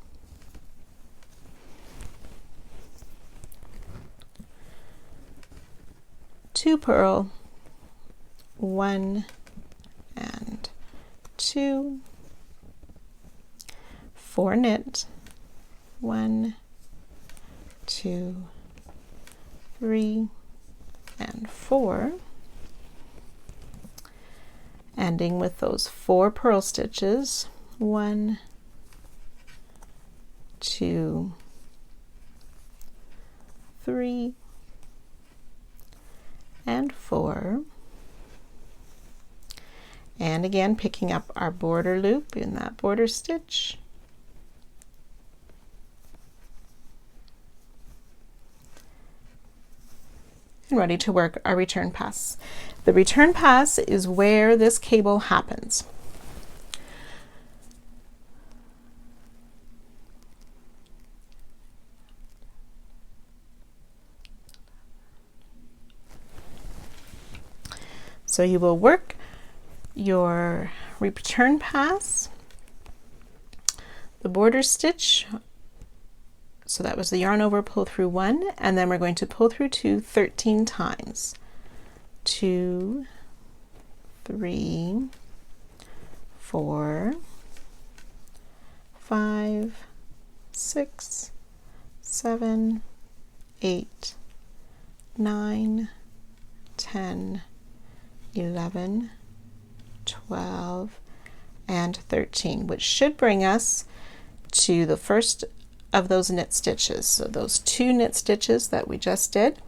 2 purl, 1 and 2, 4 knit, 1, 2, 3 and 4, ending with those 4 purl stitches, 1, 2, 3 and 4, and again picking up our border loop in that border stitch, and ready to work our return pass. The return pass is where this cable happens. So you will work your return pass, the border stitch, so that was the yarn over pull through 1, and then we're going to pull through 2 13 times. 2, 3, 4, 5, 6, 7, 8, 9, 10, 11, 12, and 13, which should bring us to the first of those knit stitches. So those 2 knit stitches that we just did.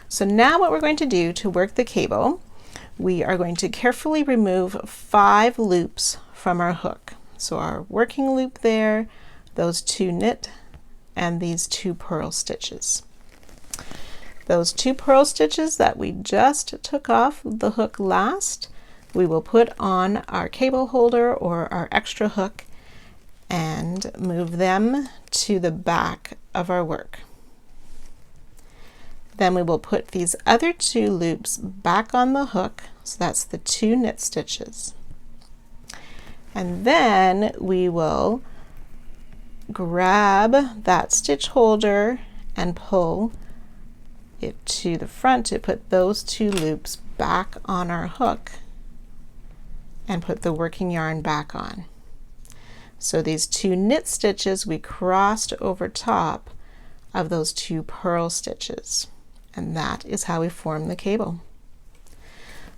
So now what we're going to do to work the cable, we are going to carefully remove 5 loops from our hook. So our working loop there, those 2 knit, and these 2 purl stitches. Those 2 purl stitches that we just took off the hook last, we will put on our cable holder or our extra hook and move them to the back of our work. Then we will put these other 2 loops back on the hook, so that's the 2 knit stitches. And then we will grab that stitch holder and pull it to the front to put those 2 loops back on our hook and put the working yarn back on. So these 2 knit stitches we crossed over top of those 2 purl stitches, and that is how we form the cable.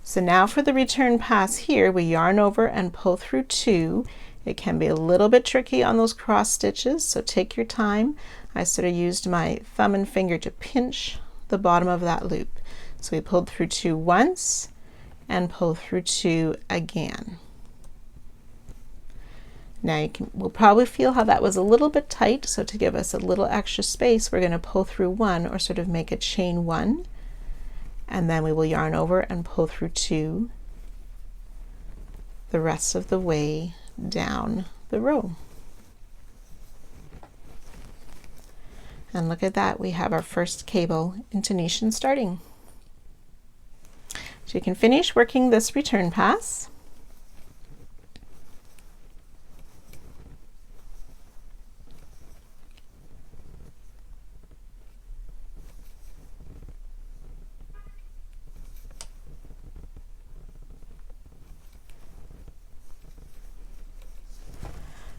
So now for the return pass here, we yarn over and pull through 2. It can be a little bit tricky on those cross stitches, so take your time. I sort of used my thumb and finger to pinch the bottom of that loop. So we pulled through 2 once and pull through 2 again. Now we'll probably feel how that was a little bit tight, so to give us a little extra space, we're going to pull through 1, or sort of make a chain 1, and then we will yarn over and pull through 2 the rest of the way down the row. And look at that, we have our first cable intonation starting. So you can finish working this return pass.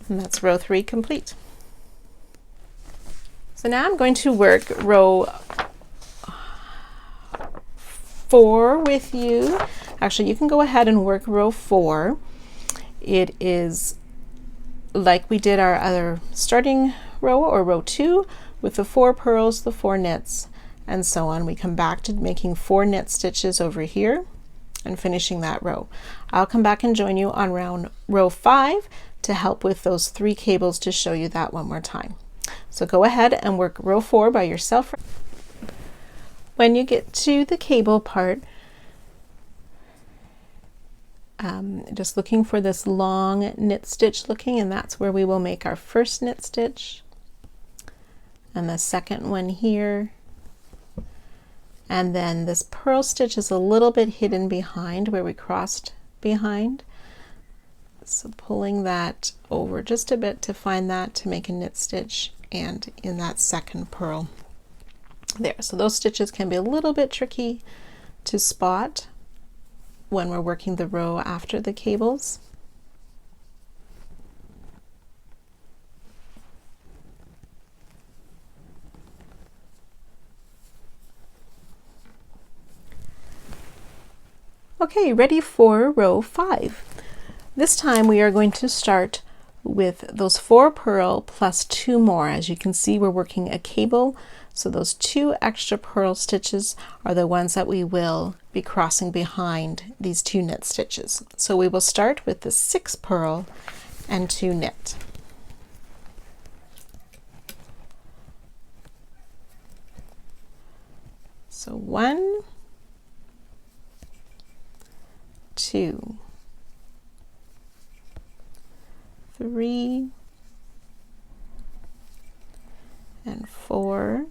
And that's row 3 complete. So now I'm going to work row 4 with you. Actually, you can go ahead and work row 4. It is like we did our other starting row, or row 2, with the 4 purls, the 4 knits, and so on. We come back to making 4 knit stitches over here and finishing that row. I'll come back and join you on row 5 to help with those 3 cables to show you that one more time. So go ahead and work row 4 by yourself. When you get to the cable part, just looking for this long knit stitch looking, and that's where we will make our first knit stitch, and the second one here, and then this purl stitch is a little bit hidden behind where we crossed behind. So pulling that over just a bit to find that, to make a knit stitch, and in that second purl there. So those stitches can be a little bit tricky to spot when we're working the row after the cables. Okay, ready for row 5. This time we are going to start with those 4 purl plus 2 more. As you can see, we're working a cable, so those 2 extra purl stitches are the ones that we will be crossing behind these 2 knit stitches. So we will start with the 6 purl and 2 knit. So 1, 2, 3, and 4,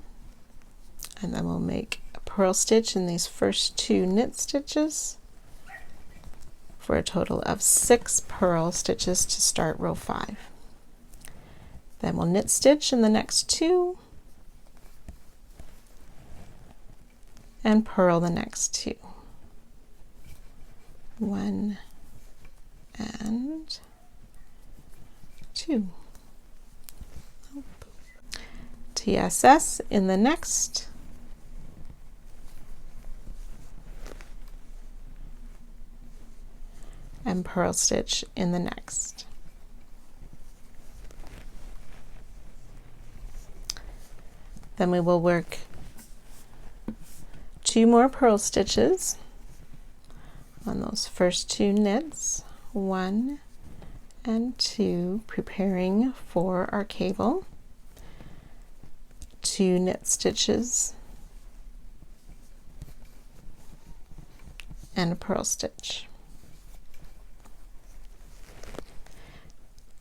and then we'll make a purl stitch in these first 2 knit stitches for a total of 6 purl stitches to start row 5. Then we'll knit stitch in the next 2 and purl the next 2. 1 and 2. TSS in the next, and purl stitch in the next. Then we will work 2 more purl stitches on those first 2 knits, 1 and 2, preparing for our cable. 2 knit stitches and a purl stitch.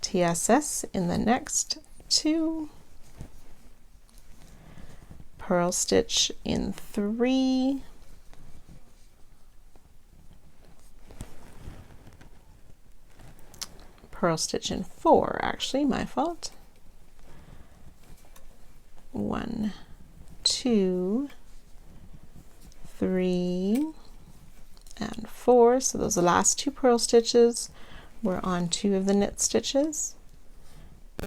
TSS in the next 2, purl stitch in 3, purl stitch in 4, actually, my fault. 1, 2, 3, and 4. So those are the last 2 purl stitches. We're on 2 of the knit stitches,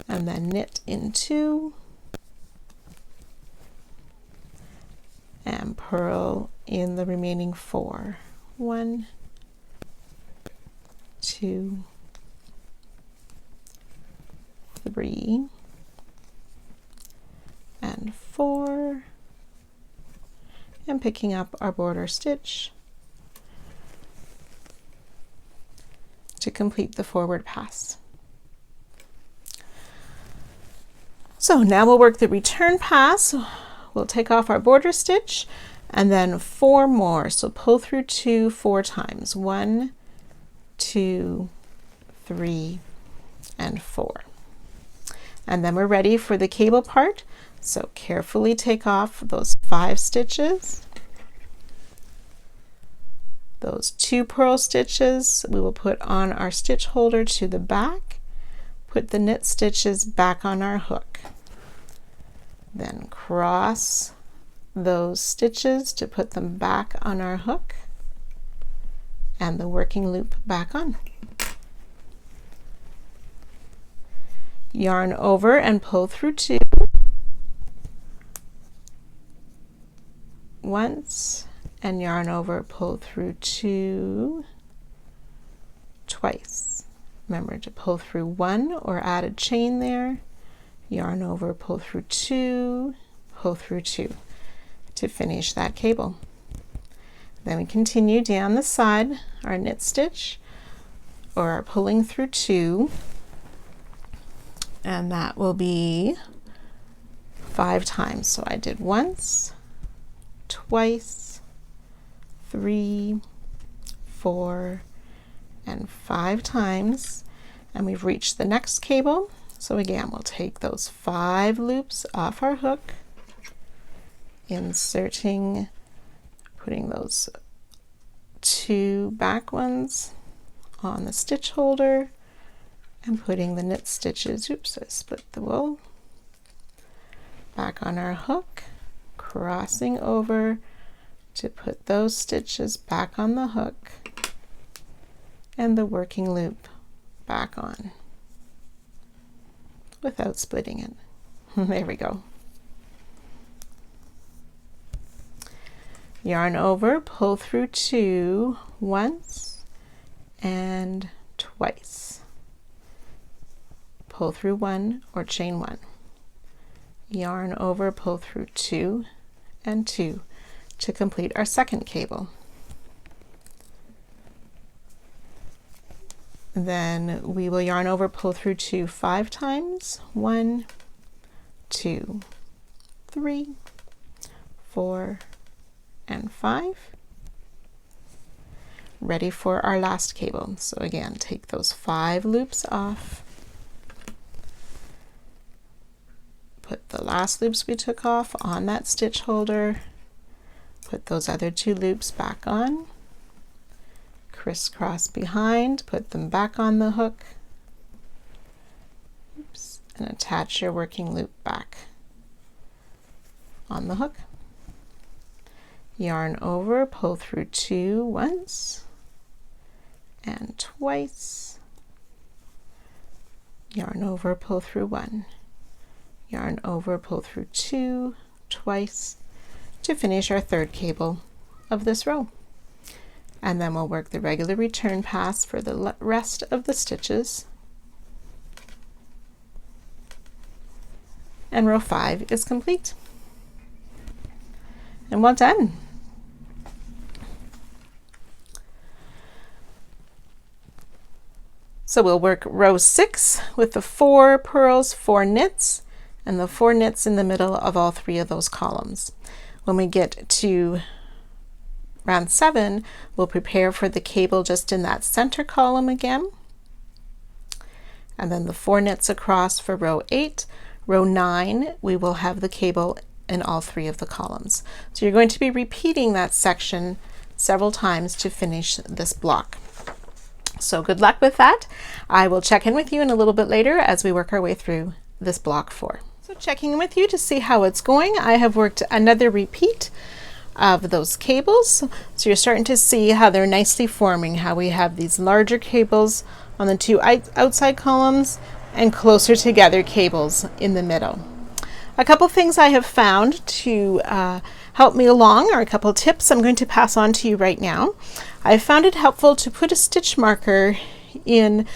and then knit in 2 and purl in the remaining 4. 1, 2, 3, and 4, and picking up our border stitch to complete the forward pass. So now we'll work the return pass. We'll take off our border stitch and then 4 more. So pull through 2 4 times. 1, 2, 3, and 4. And then we're ready for the cable part. So carefully take off those 5 stitches. Those 2 purl stitches we will put on our stitch holder to the back. Put the knit stitches back on our hook. Then cross those stitches to put them back on our hook and the working loop back on. Yarn over and pull through 2 once, and yarn over, pull through 2 twice. Remember to pull through 1 or add a chain there, yarn over, pull through 2, pull through 2 to finish that cable. Then we continue down the side, our knit stitch or our pulling through 2, and that will be 5 times. So I did once, twice, 3, 4, and 5 times, and we've reached the next cable. So again, we'll take those 5 loops off our hook, inserting, putting those 2 back ones on the stitch holder, and putting the knit stitches, oops, I split the wool, back on our hook, crossing over to put those stitches back on the hook and the working loop back on without splitting it. There we go. Yarn over, pull through 2 once and twice. Pull through 1 or chain 1. Yarn over, pull through 2 and 2 to complete our second cable. Then we will yarn over, pull through 2 5 times. 1, 2, 3, 4, and 5. Ready for our last cable. So again, take those 5 loops off. Put the last loops we took off on that stitch holder. Put those other 2 loops back on. Crisscross behind, put them back on the hook. Oops, and attach your working loop back on the hook. Yarn over, pull through 2 once and twice. Yarn over, pull through 1. Yarn over, pull through 2 twice to finish our third cable of this row. And then we'll work the regular return pass for the rest of the stitches. And row 5 is complete. And well done. So we'll work row 6 with the 4 purls, 4 knits, and the 4 knits in the middle of all 3 of those columns. When we get to round 7, we'll prepare for the cable just in that center column again, and then the 4 knits across for row 8. Row 9, we will have the cable in all 3 of the columns. So you're going to be repeating that section several times to finish this block. So good luck with that. I will check in with you in a little bit later as we work our way through this block 4. So checking in with you to see how it's going. I have worked another repeat of those cables. So you're starting to see how they're nicely forming, how we have these larger cables on the 2 outside columns and closer together cables in the middle. A couple things I have found to help me along are a couple tips I'm going to pass on to you right now. I found it helpful to put a stitch marker in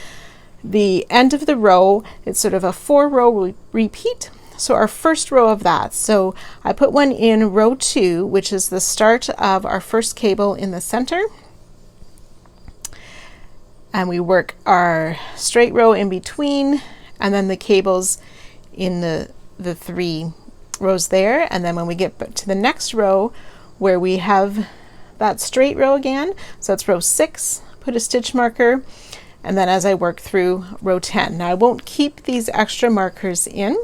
the end of the row. It's sort of a 4-row repeat. So our first row of that. So I put one in row 2, which is the start of our first cable in the center. And we work our straight row in between, and then the cables in the 3 rows there. And then when we get to the next row where we have that straight row again, so that's row 6, put a stitch marker, and then as I work through row 10. Now I won't keep these extra markers in.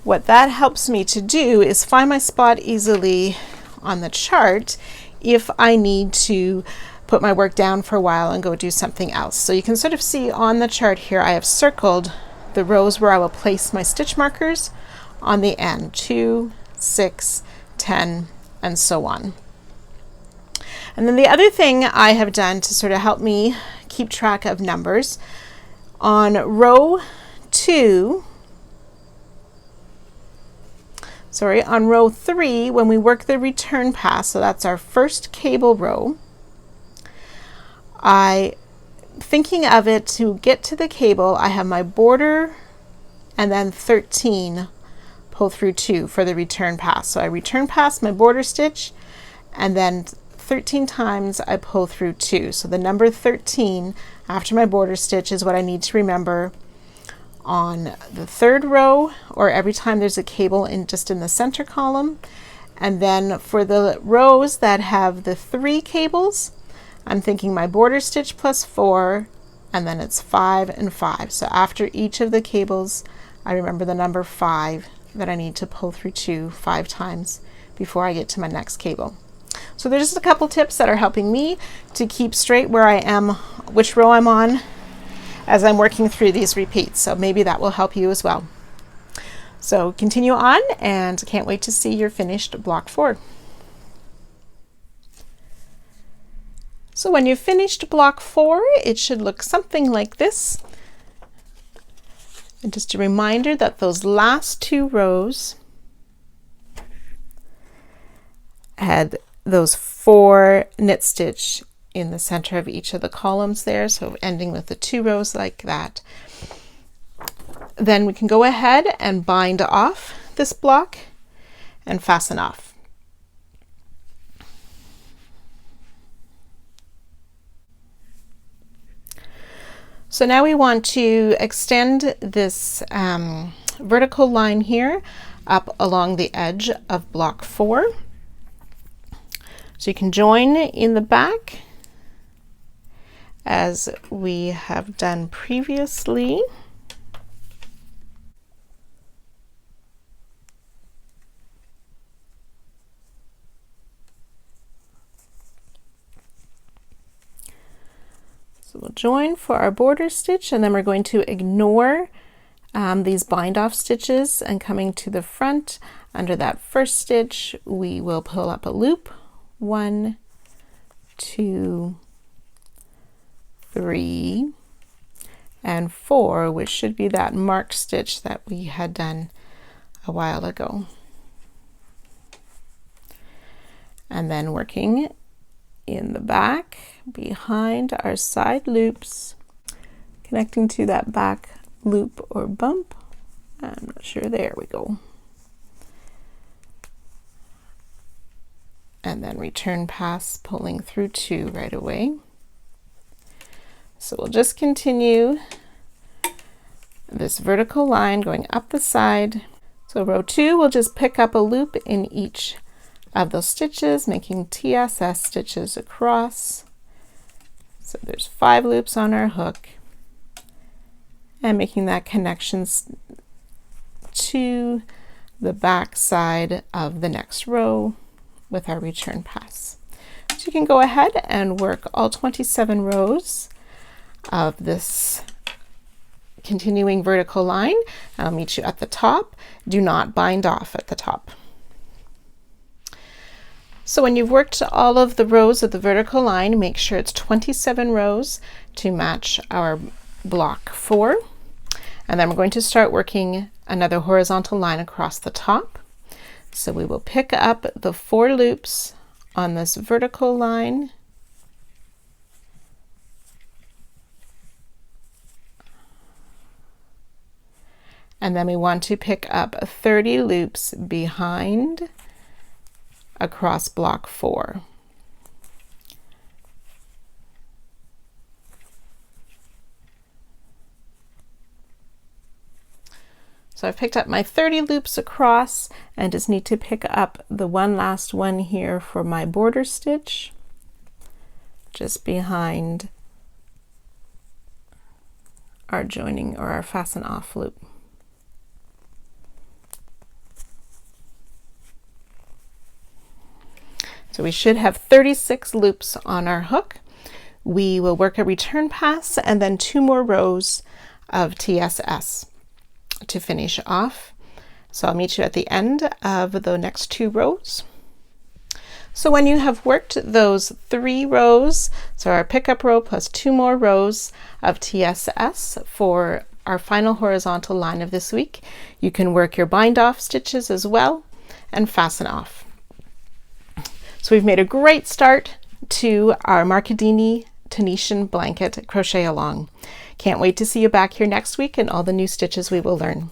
What that helps me to do is find my spot easily on the chart if I need to put my work down for a while and go do something else. So you can sort of see on the chart here, I have circled the rows where I will place my stitch markers on the end, 2, 6, 10, and so on. And then the other thing I have done to sort of help me keep track of numbers, on row 3, when we work the return pass, so that's our first cable row, thinking of it to get to the cable, I have my border and then 13 pull through 2 for the return pass. So I return pass my border stitch, and then 13 times I pull through 2. So the number 13 after my border stitch is what I need to remember on the 3rd row, or every time there's a cable just in the center column. And then for the rows that have the 3 cables, I'm thinking my border stitch plus 4, and then it's 5 and 5. So after each of the cables, I remember the number 5 that I need to pull through 2 5 times before I get to my next cable. So there's just a couple tips that are helping me to keep straight where I am, which row I'm on, as I'm working through these repeats. So maybe that will help you as well. So continue on, and can't wait to see your finished block 4. So when you've finished block 4, it should look something like this. And just a reminder that those last 2 rows had those 4 knit stitch in the center of each of the columns there, so ending with the 2 rows like that. Then we can go ahead and bind off this block and fasten off. So now we want to extend this vertical line here up along the edge of block 4. So you can join in the back as we have done previously. So we'll join for our border stitch, and then we're going to ignore these bind off stitches, and coming to the front under that first stitch, we will pull up a loop, 1, 2, 3, and 4, which should be that marked stitch that we had done a while ago. And then working in the back behind our side loops, connecting to that back loop or bump. I'm not sure, there we go. And then return pass, pulling through 2 right away. So we'll just continue this vertical line going up the side. So row 2, we'll just pick up a loop in each of those stitches, making TSS stitches across. So there's 5 loops on our hook, and making that connection to the back side of the next row with our return pass. So you can go ahead and work all 27 rows of this continuing vertical line. I'll meet you at the top. Do not bind off at the top. So when you've worked all of the rows of the vertical line, make sure it's 27 rows to match our block 4. And then we're going to start working another horizontal line across the top. So we will pick up the 4 loops on this vertical line. And then we want to pick up 30 loops behind across block 4. So I've picked up my 30 loops across and just need to pick up the one last one here for my border stitch, just behind our joining or our fasten off loop. So we should have 36 loops on our hook. We will work a return pass and then 2 more rows of TSS to finish off. So I'll meet you at the end of the next 2 rows. So when you have worked those 3 rows, so our pickup row plus 2 more rows of TSS for our final horizontal line of this week, you can work your bind off stitches as well and fasten off. So we've made a great start to our Markidini Tunisian blanket crochet along. Can't wait to see you back here next week and all the new stitches we will learn.